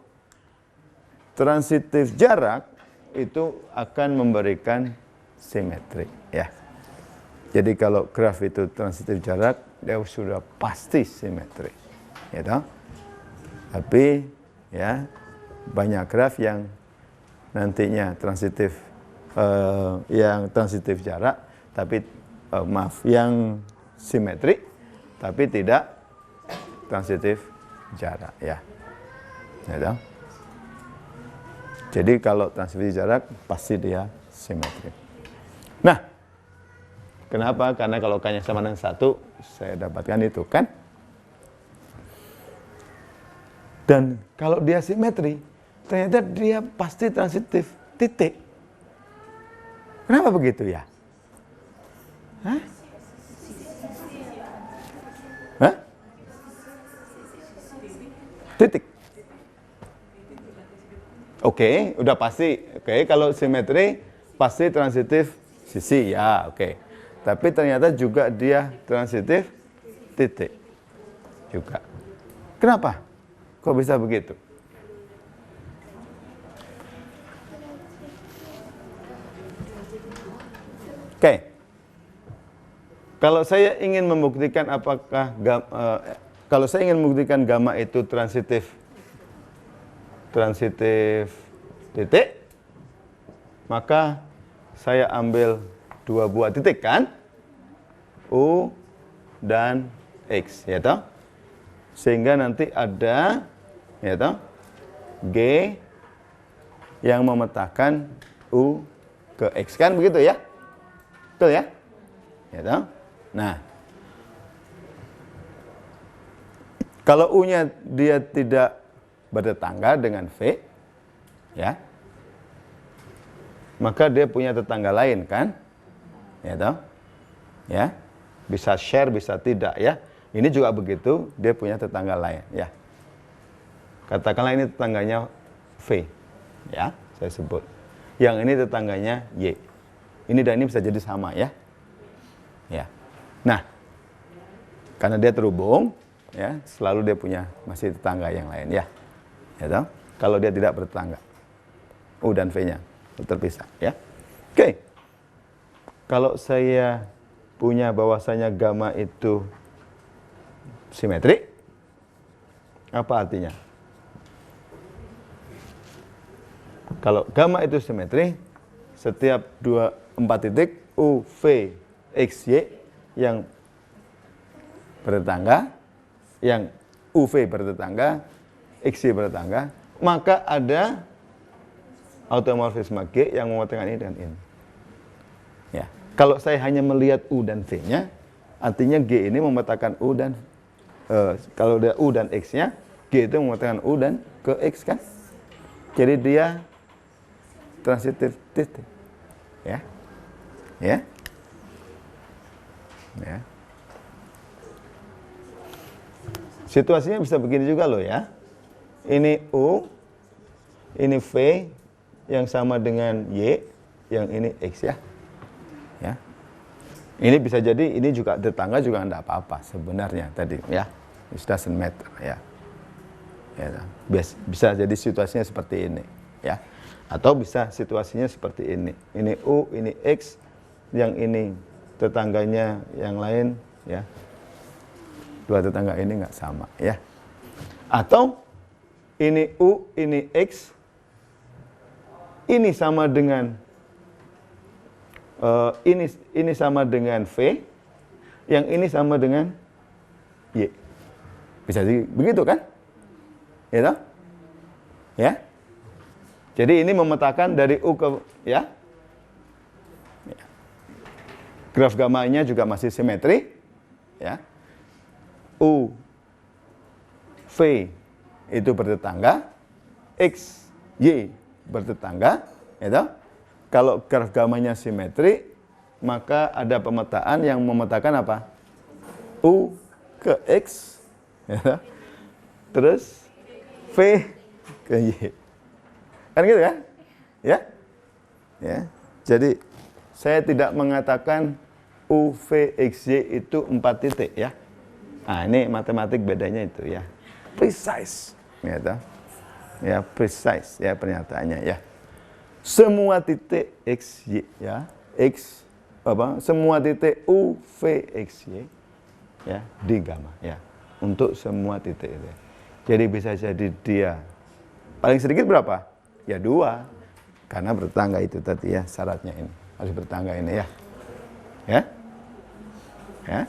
transitif jarak itu akan memberikan simetri, ya. Jadi kalau graf itu transitif jarak, dia sudah pasti simetri, ya toh? Tapi ya banyak graf yang nantinya transitif, yang transitif jarak, tapi yang simetri, tapi tidak transitif jarak, ya. Ya toh? Jadi kalau transitif jarak pasti dia simetri. Nah, kenapa? Karena kalau K-nya sama dengan 1, saya dapatkan itu, kan? Dan kalau dia simetri, ternyata dia pasti transitif titik. Kenapa begitu ya? Hah? Hah? Titik. Oke, udah pasti. Oke, kalau simetri pasti transitif sisi, ya, oke. Tapi ternyata juga dia transitif titik juga. Kenapa? Kok bisa begitu? Oke. Kalau saya ingin membuktikan kalau saya ingin membuktikan gamma itu transitif titik, maka saya ambil dua buah titik kan, U dan X, ya toh? Sehingga nanti ada, ya toh, G yang memetakan U ke X, kan begitu ya? Betul ya? Ya toh? Nah, kalau U-nya dia tidak bertetangga dengan V, ya, maka dia punya tetangga lain kan, ya toh, ya, bisa share bisa tidak ya. Ini juga begitu, dia punya tetangga lain ya. Katakanlah ini tetangganya V, ya, saya sebut. Yang ini tetangganya Y. Ini dan ini bisa jadi sama ya, ya. Nah, karena dia terhubung, ya, selalu dia punya masih tetangga yang lain ya. Ya toh? Kalau dia tidak bertetangga, U dan V-nya terpisah ya. Oke. Kalau saya punya bahwasanya gamma itu simetri, apa artinya? Kalau gamma itu simetri, setiap 4 titik U, V, X, Y yang bertetangga, yang UV bertetangga, XY bertetangga, maka ada automorfisme G yang memetakan ini dan ini. Ya. Kalau saya hanya melihat U dan V-nya, artinya G ini memetakan U dan kalau dia U dan X-nya, G itu memetakan U dan ke X kan. Jadi dia transitif titik. Ya. Ya. Ya. Situasinya bisa begini juga loh ya. Ini U, ini V yang sama dengan Y, yang ini X ya. Ya. Ini bisa jadi ini juga tetangga juga enggak apa-apa sebenarnya tadi ya. It doesn't matter ya. Ya. Bisa jadi situasinya seperti ini ya. Atau bisa situasinya seperti ini. Ini U, ini X, yang ini tetangganya yang lain ya. Dua tetangga ini nggak sama ya. Atau ini U, ini X, ini sama dengan ini sama dengan V, yang ini sama dengan Y. Bisa begitu kan? Ya toh? Ya. Jadi ini memetakan dari U ke ya. Graf gamanya juga masih simetri ya. U, V itu bertetangga, X, Y bertetangga, ya. Kalau graf gamanya simetri, maka ada pemetaan yang memetakan apa? U ke X, ya. Terus V ke Y. Kan gitu kan? Ya? Ya. Jadi saya tidak mengatakan U, V, X, Y itu 4 titik ya. Nah, ini matematik bedanya itu ya. Precise. Ya, ya, precise ya pernyataannya ya. Semua titik X, Y ya. X semua titik U, V, X, Y ya di gamma ya. Untuk semua titik itu. Jadi bisa jadi dia paling sedikit berapa? Ya 2. Karena bertetangga itu tadi ya syaratnya ini. Harus bertetangga ini ya. Ya. Ya.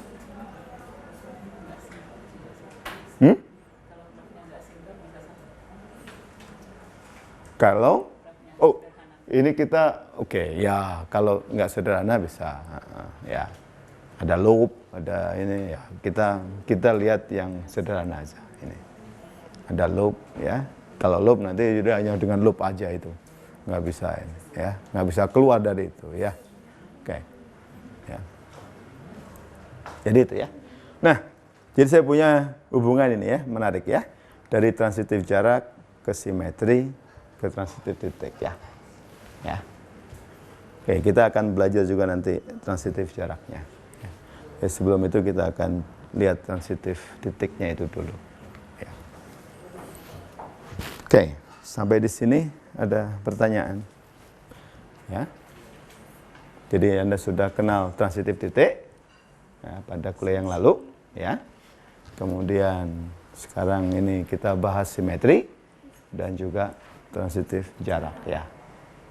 Kalau ini kita ya kalau nggak sederhana bisa ya ada loop, ada ini ya kita lihat yang sederhana aja ini. Ada loop ya. Kalau loop nanti sudah hanya dengan loop aja itu. Nggak bisa ini ya, nggak bisa keluar dari itu ya. Oke. Ya. Jadi itu ya. Nah, jadi saya punya hubungan ini ya, menarik ya. Dari transitif jarak ke simetri ke transitif titik ya. Ya. Oke, kita akan belajar juga nanti transitif jaraknya. Ya, sebelum itu kita akan lihat transitif titiknya itu dulu. Ya. Oke, sampai di sini ada pertanyaan. Ya. Jadi Anda sudah kenal transitif titik ya, pada kuliah yang lalu, ya. Kemudian sekarang ini kita bahas simetri dan juga transitif jarak, ya.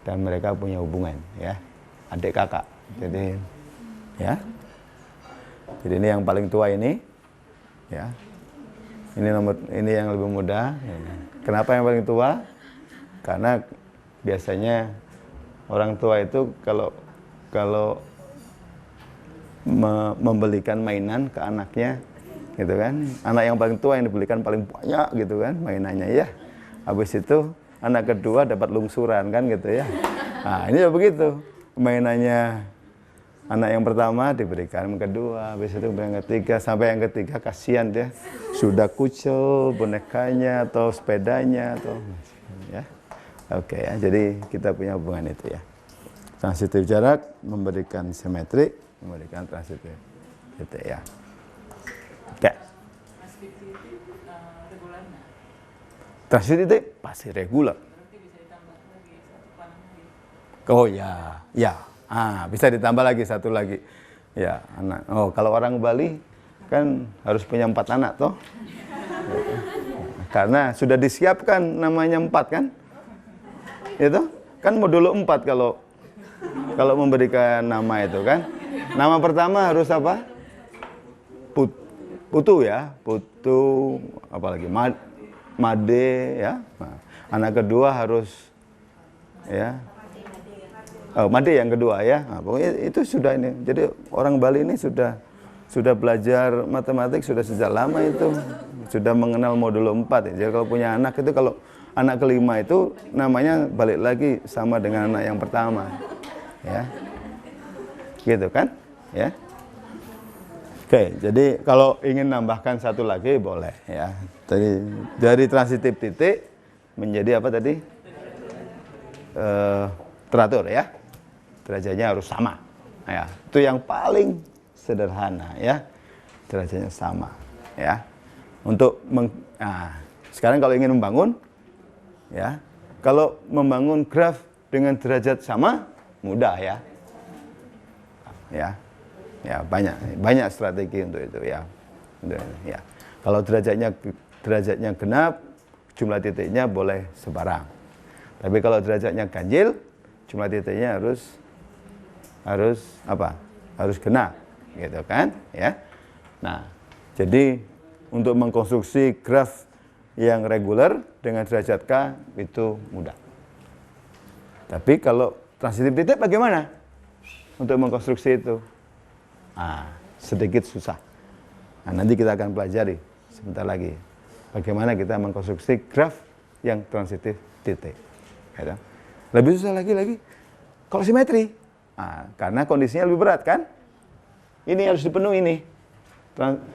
Dan mereka punya hubungan, ya, adik kakak. Jadi, ya. Jadi ini yang paling tua ini, ya. Ini yang lebih muda. Ya. Kenapa yang paling tua? Karena biasanya orang tua itu kalau membelikan mainan ke anaknya, gitu kan? Anak yang paling tua yang dibelikan paling banyak, gitu kan? Mainannya, ya. Habis itu anak kedua dapat lungsuran, kan, gitu ya. Nah, ini ya begitu. Mainannya anak yang pertama diberikan yang kedua, habis itu yang ketiga, sampai yang ketiga kasihan dia sudah kucel bonekanya atau sepedanya atau ya. Oke, ya, jadi kita punya hubungan itu, ya. Transitif jarak memberikan simetri, memberikan transitif titik, ya. Oke. Transitif titik pasti reguler. Oh ya, ya. Bisa ditambah lagi satu lagi. Ya, anak. Oh, kalau orang Bali kan harus punya 4 anak toh. Karena sudah disiapkan namanya 4 kan? Itu kan modulo 4 kalau memberikan nama itu kan. Nama pertama harus apa? Putu, ya. Putu, apalagi Made, ya. Nah, anak kedua harus ya. Made yang kedua, ya. Nah, pokoknya itu sudah ini. Jadi orang Bali ini sudah belajar matematik sudah sejak lama itu. Sudah mengenal modulo 4. Ya. Jadi kalau punya anak itu, kalau anak kelima itu namanya balik lagi sama dengan anak yang pertama. Ya. Gitu kan? Ya. Oke, jadi kalau ingin nambahkan satu lagi boleh, ya. Dari transitif titik menjadi apa tadi? Teratur, ya. Derajatnya harus sama, ya. Itu yang paling sederhana, ya. Derajatnya sama, ya. Sekarang kalau ingin membangun, ya, kalau membangun graf dengan derajat sama mudah, ya. Ya, banyak strategi untuk itu, ya. Ya. Kalau derajatnya genap, jumlah titiknya boleh sebarang. Tapi kalau derajatnya ganjil, jumlah titiknya harus apa? Harus genap, gitu kan, ya. Nah, jadi untuk mengkonstruksi graf yang reguler dengan derajat K itu mudah. Tapi kalau transitif titik bagaimana untuk mengkonstruksi itu? Sedikit susah. Nah, nanti kita akan pelajari sebentar lagi bagaimana kita mengkonstruksi graf yang transitif titik. Ya, lebih susah lagi kalau simetri. Karena kondisinya lebih berat, kan? Ini harus dipenuhi ini.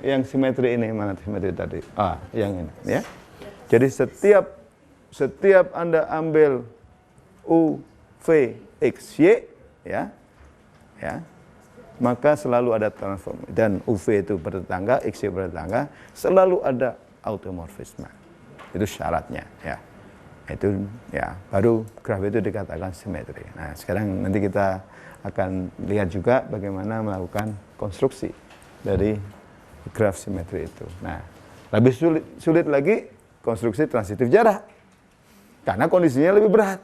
Yang simetri ini, mana simetri tadi? Yang ini, ya. Jadi setiap Anda ambil U, V, X, Y, ya, maka selalu ada transform. Dan UV itu bertetangga, XY bertetangga, selalu ada automorfisme. Itu syaratnya, ya. Itu, ya, baru graf itu dikatakan simetri. Nah, sekarang nanti kita akan lihat juga bagaimana melakukan konstruksi dari graf simetri itu. Nah, lebih sulit lagi konstruksi transitif jarak. Karena kondisinya lebih berat.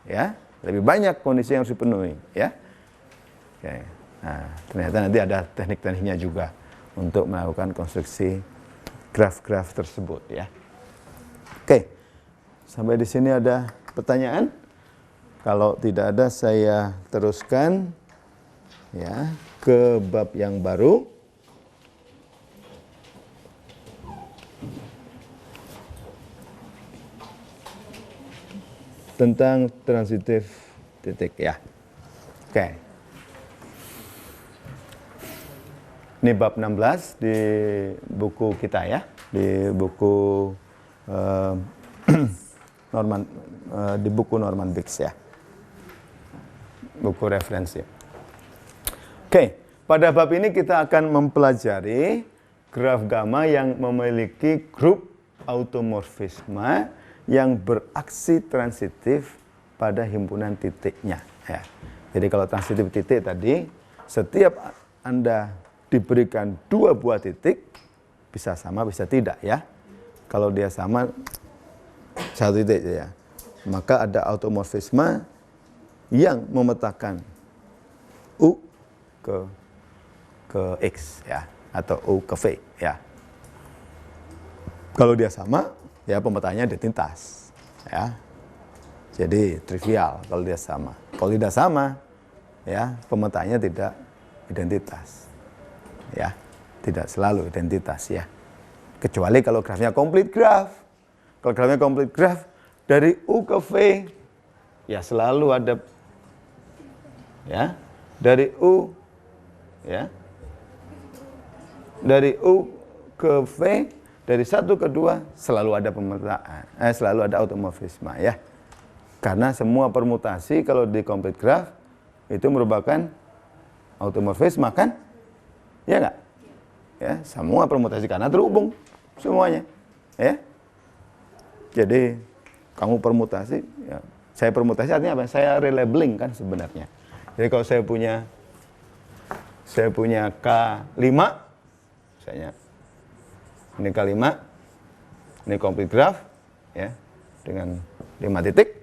Ya, lebih banyak kondisi yang harus dipenuhi, ya. Oke. Nah, ternyata nanti ada teknik-tekniknya juga untuk melakukan konstruksi graf-graf tersebut, ya. Oke. Sampai di sini ada pertanyaan? Kalau tidak ada, saya teruskan, ya, ke bab yang baru. Tentang transitif titik, ya. Oke. Ini bab 16 di buku kita, ya. Di buku di buku Norman Biggs, ya. Buku referensi. Oke, pada bab ini kita akan mempelajari graf gamma yang memiliki grup automorfisme yang beraksi transitif pada himpunan titiknya, ya. Jadi kalau transitif titik tadi, setiap Anda diberikan 2 buah titik, bisa sama bisa tidak ya. Kalau dia sama 1 titik ya, maka ada automorfisme yang memetakan U ke X ya, atau U ke V ya. Kalau dia sama, ya pemetaannya identitas ya. Jadi trivial kalau dia sama. Kalau tidak sama, ya pemetaannya tidak identitas ya, tidak selalu identitas ya. Kecuali kalau grafnya complete graph. Kalau grafnya complete graph dari U ke V, ya selalu ada ya, dari U ya, dari U ke V, dari 1 ke 2 selalu ada pemetaan, selalu ada automorfisme ya. Karena semua permutasi kalau di complete graph itu merupakan automorfisme kan? Ya enggak? Ya, semua permutasi karena terhubung semuanya. Ya. Jadi kamu permutasi, ya. Saya permutasi artinya apa? Saya relabeling kan sebenarnya. Jadi kalau saya punya K5, misalnya ini K5, ini complete graph ya, dengan 5 titik,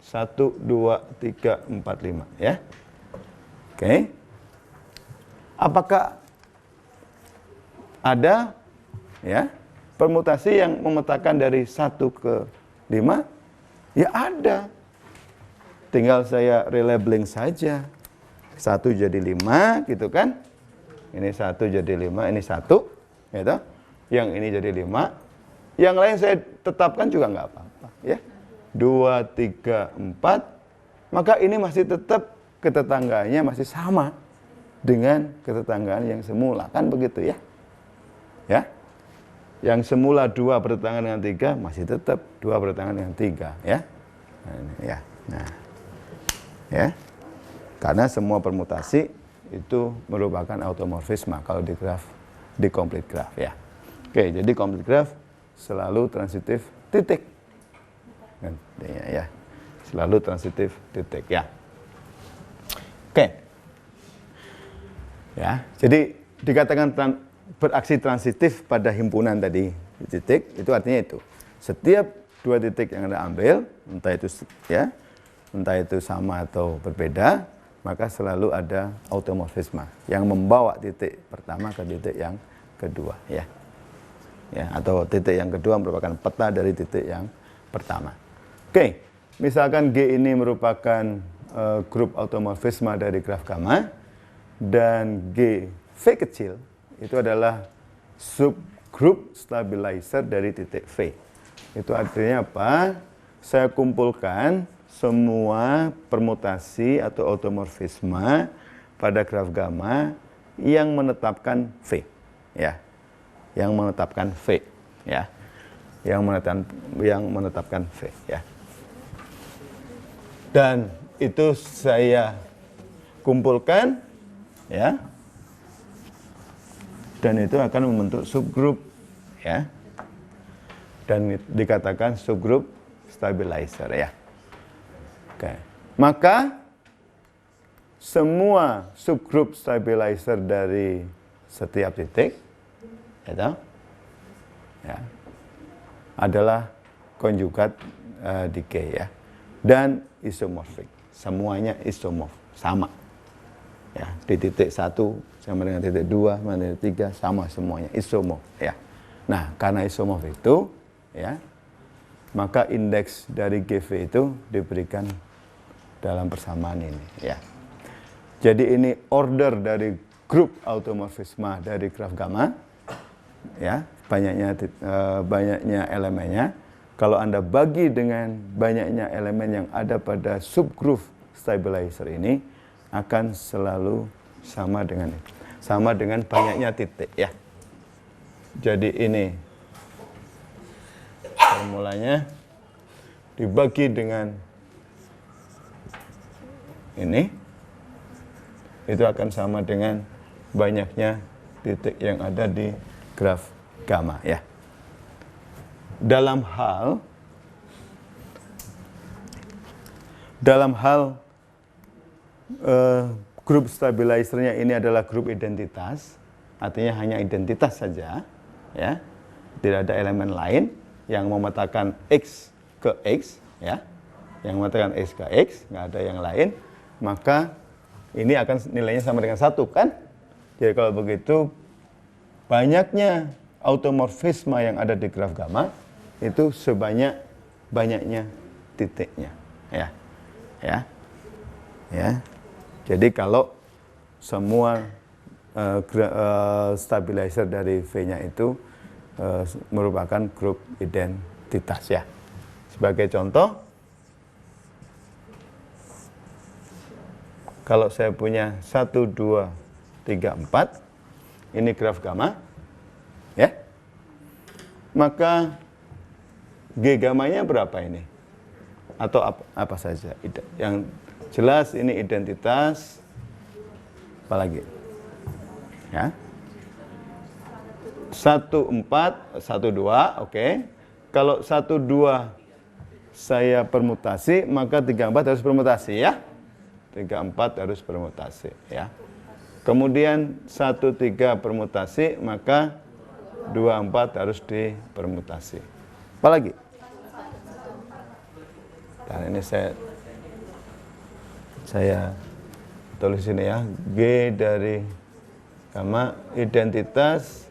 1, 2, 3, 4, 5 ya. Oke. Apakah ada ya permutasi yang memetakan dari 1 ke 5? Ya ada. Tinggal saya relabeling saja. 1 jadi 5 gitu kan. Ini 1 jadi 5, ini 1 gitu. Yang ini jadi 5. Yang lain saya tetapkan juga nggak apa-apa ya. 2, 3, 4. Maka ini masih tetap ketetanggaannya masih sama dengan ketetanggaan yang semula kan begitu ya. Ya. Yang semula 2 bertetangga dengan 3 masih tetap 2 bertetangga dengan 3 ya. Nah, ini, ya. Nah. Ya. Karena semua permutasi itu merupakan automorfisme kalau di graf, di complete graph ya. Oke, jadi complete graph selalu transitif titik. Ya. Selalu transitif titik ya. Oke. Ya, jadi dikatakan beraksi transitif pada himpunan tadi titik, itu artinya itu. Setiap 2 titik yang Anda ambil, entah itu sama atau berbeda, maka selalu ada automorfisme yang membawa titik pertama ke titik yang kedua ya. Ya, atau titik yang kedua merupakan peta dari titik yang pertama. Oke, misalkan G ini merupakan grup automorfisme dari graf gamma dan G V kecil itu adalah subgroup stabilizer dari titik V. Itu artinya apa? Saya kumpulkan semua permutasi atau automorfisme pada graf gamma yang menetapkan V ya. Yang menetapkan V ya. Yang menetapkan V ya. Dan itu saya kumpulkan ya. Dan itu akan membentuk subgroup ya. Dan dikatakan subgroup stabilizer ya. Oke. Maka semua subgroup stabilizer dari setiap titik ya, adalah konjugat decay ya. Dan isomorfik. Semuanya isomorf, sama. Ya, di titik 1 sama dengan titik 2, sama dengan titik 3 sama semuanya isomorf ya. Nah, karena isomorf itu ya, maka indeks dari GV itu diberikan dalam persamaan ini ya. Jadi ini order dari grup automorfisme dari graf gamma ya, banyaknya elemennya. Kalau Anda bagi dengan banyaknya elemen yang ada pada subgroup stabilizer ini akan selalu sama dengan itu. Sama dengan banyaknya titik ya. Jadi ini formulanya dibagi dengan ini, itu akan sama dengan banyaknya titik yang ada di graf gamma ya. Dalam hal grup stabilizernya ini adalah grup identitas, artinya hanya identitas saja, ya, tidak ada elemen lain yang memetakan X ke X, ya, yang memetakan X ke X, nggak ada yang lain, maka ini akan nilainya sama dengan 1, kan? Jadi kalau begitu, banyaknya automorfisme yang ada di graf gamma itu sebanyak-banyaknya titiknya, ya. Jadi kalau semua stabilizer dari V-nya itu merupakan grup identitas, ya. Sebagai contoh, kalau saya punya 1, 2, 3, 4, ini graf gamma, ya, maka G gammanya berapa ini? Atau apa saja? Yang jelas ini identitas, apalagi? Ya. 1, 4, 1, 2, oke. Kalau 1, 2 saya permutasi, maka 3, 4 harus permutasi, ya. 3, 4 harus permutasi, ya. Kemudian 1, 3 permutasi, maka 2, 4 harus dipermutasi. Apalagi? Dan ini saya tulis ini, ya. G dari gamma identitas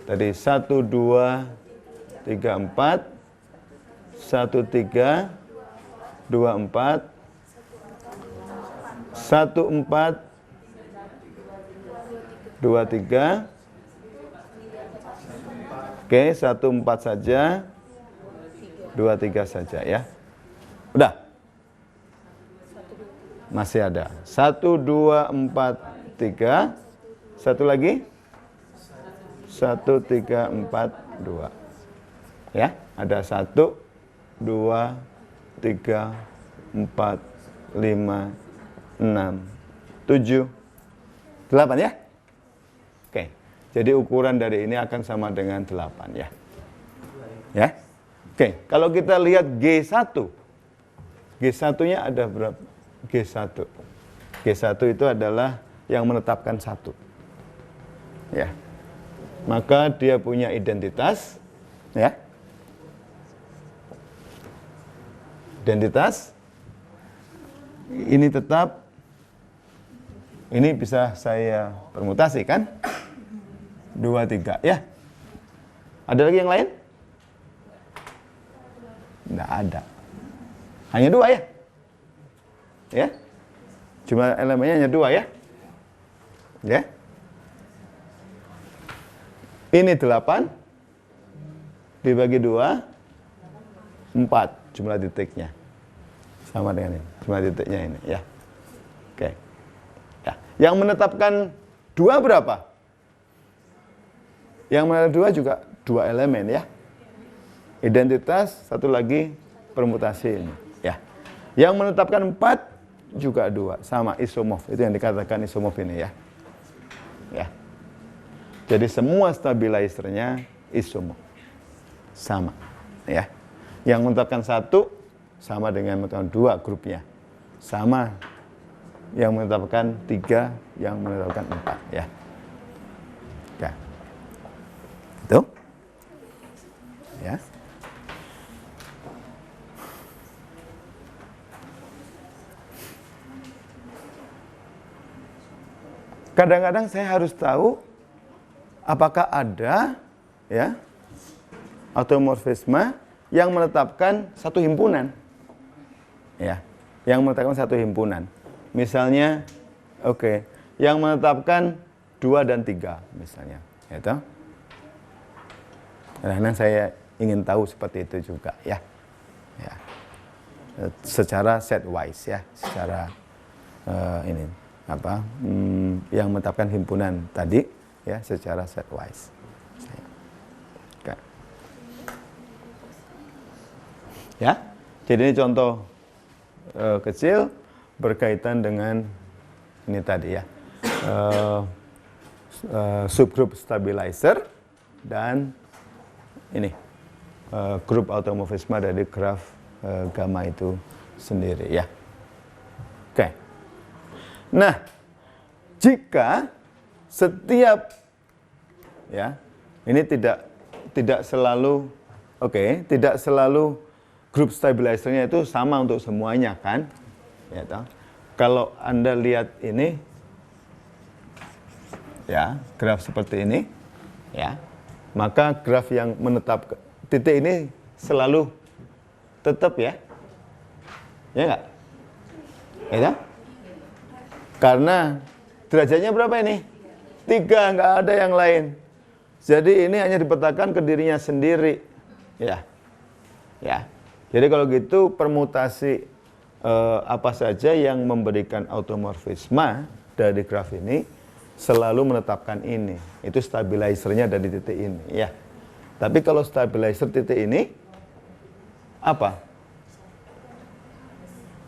tadi 1, 2, 3, 4, 1, 3, 2, 4, 1, 4, 2, 3, oke, 1, 4 saja, 2, 3 saja, ya. Udah? Masih ada. 1, 2, 4, 3, satu lagi, 1, 3, 4, 2, ya. Ada 1, 2, 3, 4, 5, 6, 7, 8, ya. Oke, jadi ukuran dari ini akan sama dengan 8, ya. Ya. Oke, kalau kita lihat G1, G1-nya ada berapa? G1. G1 itu adalah yang menetapkan 1. Ya. Maka dia punya identitas, ya. Identitas ini tetap, ini bisa saya permutasi, kan? 2, 3, ya. Ada lagi yang lain? Tidak ada. Hanya 2, ya. Ya. Jumlah elemennya hanya 2, ya. Ya. Ini 8 dibagi 2, 4 jumlah titiknya. Sama dengan ini, jumlah titiknya ini, ya. Oke. Ya. Yang menetapkan 2 berapa? Yang menetapkan 2 juga 2 elemen, ya. Identitas, satu lagi permutasi ini, ya. Yang menetapkan 4 juga 2, sama isomorf. Itu yang dikatakan isomorf ini, ya. Ya. Jadi semua stabilizernya isomorf. Sama, ya. Yang menetapkan 1 sama dengan menetapkan 2 grupnya. Sama yang menetapkan 3, yang menetapkan 4, ya. Ya. Itu. Ya. Kadang-kadang saya harus tahu apakah ada, ya, automorfisme yang menetapkan satu himpunan, ya, yang menetapkan satu himpunan. Misalnya, oke, yang menetapkan 2 dan 3, misalnya, gitu. Kadang-kadang saya ingin tahu seperti itu juga, ya, ya, secara set wise, ya, secara ini. Yang menetapkan himpunan tadi, ya, secara set wise. Oke. Ya, jadi ini contoh kecil berkaitan dengan ini tadi, ya, subgroup stabilizer dan ini grup automorfisme dari graf gamma itu sendiri, ya. Oke. Nah, jika setiap ya, ini tidak selalu tidak selalu grup stabilizernya itu sama untuk semuanya kan? Ya toh. Kalau Anda lihat ini ya, graf seperti ini ya, maka graf yang menetap titik ini selalu tetap ya. Ya enggak? Ya toh? Karena derajatnya berapa ini? 3, nggak ada yang lain. Jadi ini hanya dipetakan ke dirinya sendiri. Ya. Ya. Jadi kalau gitu permutasi apa saja yang memberikan automorfisme dari graf ini selalu menetapkan ini. Itu stabilizernya dari titik ini, ya. Tapi kalau stabilizer titik ini apa?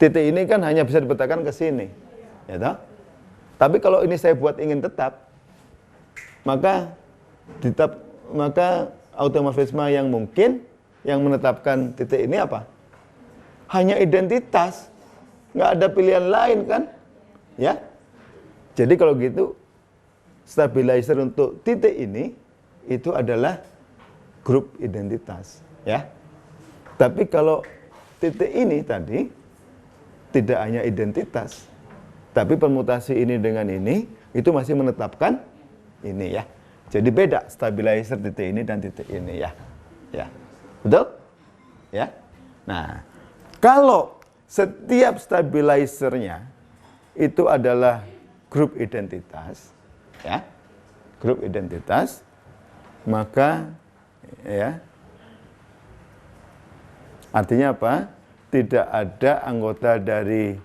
Titik ini kan hanya bisa dipetakan ke sini. Ya toh? Tapi kalau ini saya buat ingin tetap, maka automorfisme yang mungkin yang menetapkan titik ini apa? Hanya identitas, nggak ada pilihan lain kan? Ya. Jadi kalau gitu stabilizer untuk titik ini itu adalah grup identitas, ya. Tapi kalau titik ini tadi tidak hanya identitas, tapi permutasi ini dengan ini itu masih menetapkan ini ya. Jadi beda stabilizer titik ini dan titik ini ya. Ya. Betul? Ya. Nah, kalau setiap stabilizernya itu adalah grup identitas ya. Grup identitas, maka ya artinya apa? Tidak ada anggota dari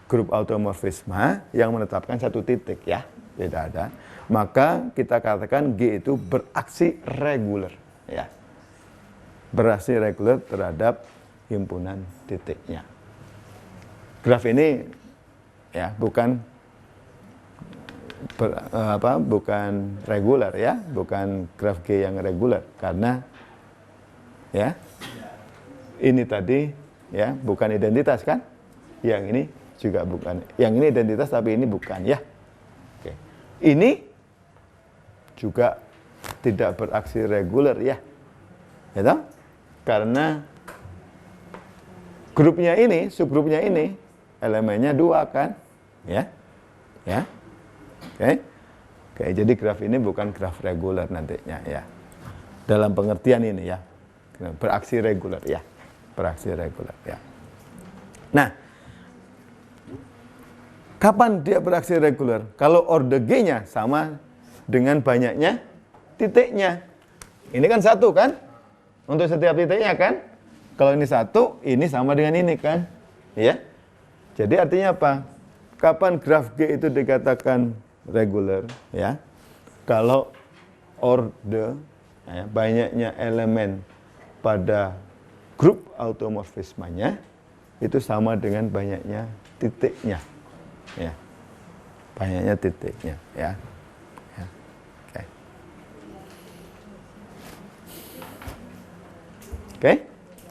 grup automorfisme yang menetapkan satu titik ya. Tidak ada. Maka kita katakan G itu beraksi reguler ya. Beraksi reguler terhadap himpunan titiknya. Graf ini ya bukan bukan reguler ya, bukan graf G yang reguler karena ya ini tadi ya bukan identitas kan? Yang ini juga bukan. Yang ini identitas tapi ini bukan ya. Oke. Ini juga tidak beraksi reguler ya. Ya toh? Karena grupnya ini, subgrupnya ini elemennya 2 kan? Ya. Ya. Oke. Oke, jadi graf ini bukan graf reguler nantinya ya. Dalam pengertian ini ya. Beraksi reguler ya. Beraksi reguler ya. Nah, kapan dia beraksi reguler? Kalau order G-nya sama dengan banyaknya titiknya. Ini kan 1 kan? Untuk setiap titiknya kan? Kalau ini 1, ini sama dengan ini kan? Ya. Jadi artinya apa? Kapan graf G itu dikatakan reguler ya? Kalau order ya, banyaknya elemen pada grup automorfismenya itu sama dengan banyaknya titiknya. Ya. Banyaknya titiknya ya. Ya. Oke. Oke?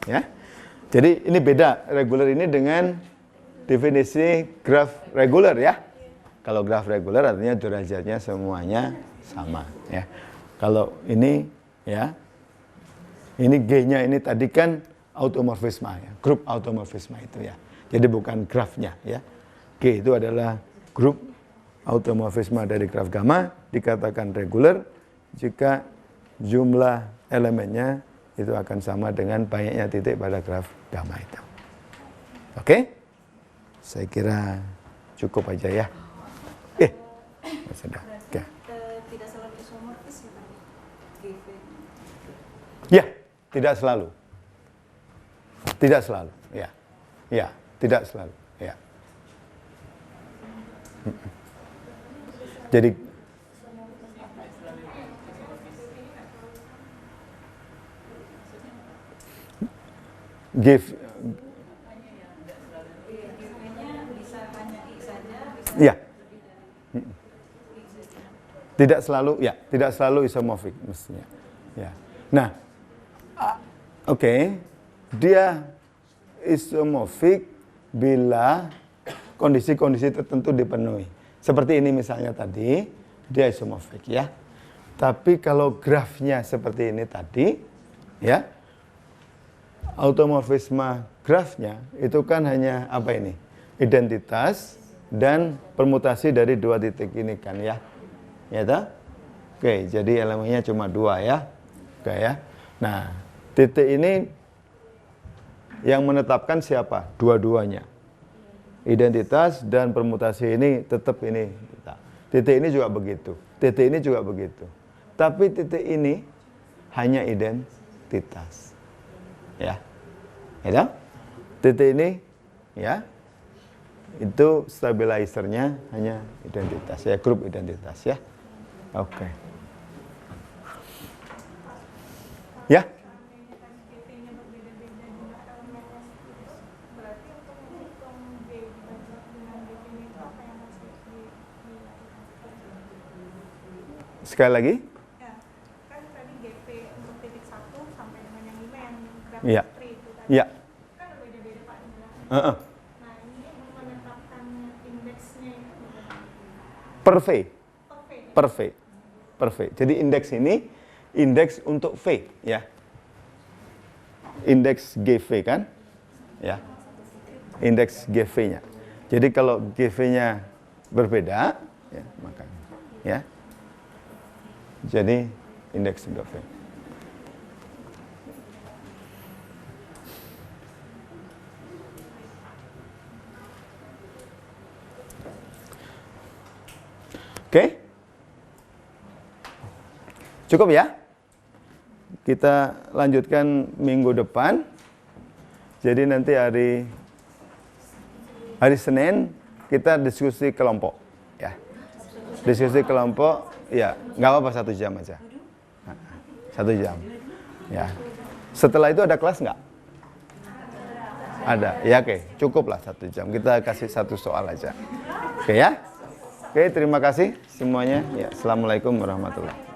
Ya. Jadi ini beda reguler ini dengan definisi graf reguler ya. Kalau graf reguler artinya derajatnya semuanya sama ya. Kalau ini ya. Ini G-nya ini tadi kan automorfisme ya, grup automorfisme itu ya. Jadi bukan grafnya ya. G itu adalah grup automorfisme dari graf gamma dikatakan reguler jika jumlah elemennya itu akan sama dengan banyaknya titik pada graf gamma itu. Oke? Saya kira cukup aja ya. Sudah. Oke. Tidak selalu isomorfis ya Pak? Ya, tidak selalu. Tidak selalu, ya. Ya, tidak selalu, ya. Jadi give ya. Tidak selalu, ya, tidak selalu isomorfik mestinya. Ya. Nah, oke, dia isomorfik bila kondisi-kondisi tertentu dipenuhi. Seperti ini misalnya tadi, dia isomorfik ya. Tapi kalau grafnya seperti ini tadi, ya, automorfisme grafnya itu kan hanya apa ini? Identitas dan permutasi dari dua titik ini kan ya. Ya toh? Oke, jadi elemennya cuma 2 ya. Oke ya. Nah, titik ini yang menetapkan siapa? Dua-duanya. Identitas dan permutasi ini tetap ini. Titik ini juga begitu. Titik ini juga begitu. Tapi titik ini hanya identitas. Ya. Ya. Titik ini ya. Itu stabilizernya hanya identitas ya, grup identitas ya. Oke. Ya. Sekali lagi? Ya, kan tadi GP untuk titik 1 sampai dengan yang 5 yang grafik Iya. tree itu tadi. Iya. Kan beda-beda Pak. Heeh. Nah, ini menetapkan indeksnya itu gimana? Per V. Oke. Per V. Per V. Jadi indeks ini indeks untuk V ya. Indeks GV kan? Ya. Indeks GV-nya. Jadi kalau GV-nya berbeda ya, makanya ya. Jadi indeks untuk V. Oke? Cukup ya? Kita lanjutkan minggu depan. Jadi nanti hari Senin kita diskusi kelompok ya. Diskusi kelompok ya, nggak apa-apa 1 jam aja. 1 jam. Ya. Setelah itu ada kelas nggak? Ada. Ya oke, cukup lah 1 jam. Kita kasih 1 soal aja. Oke ya? Oke, terima kasih semuanya. Ya, assalamualaikum warahmatullahi wabarakatuh.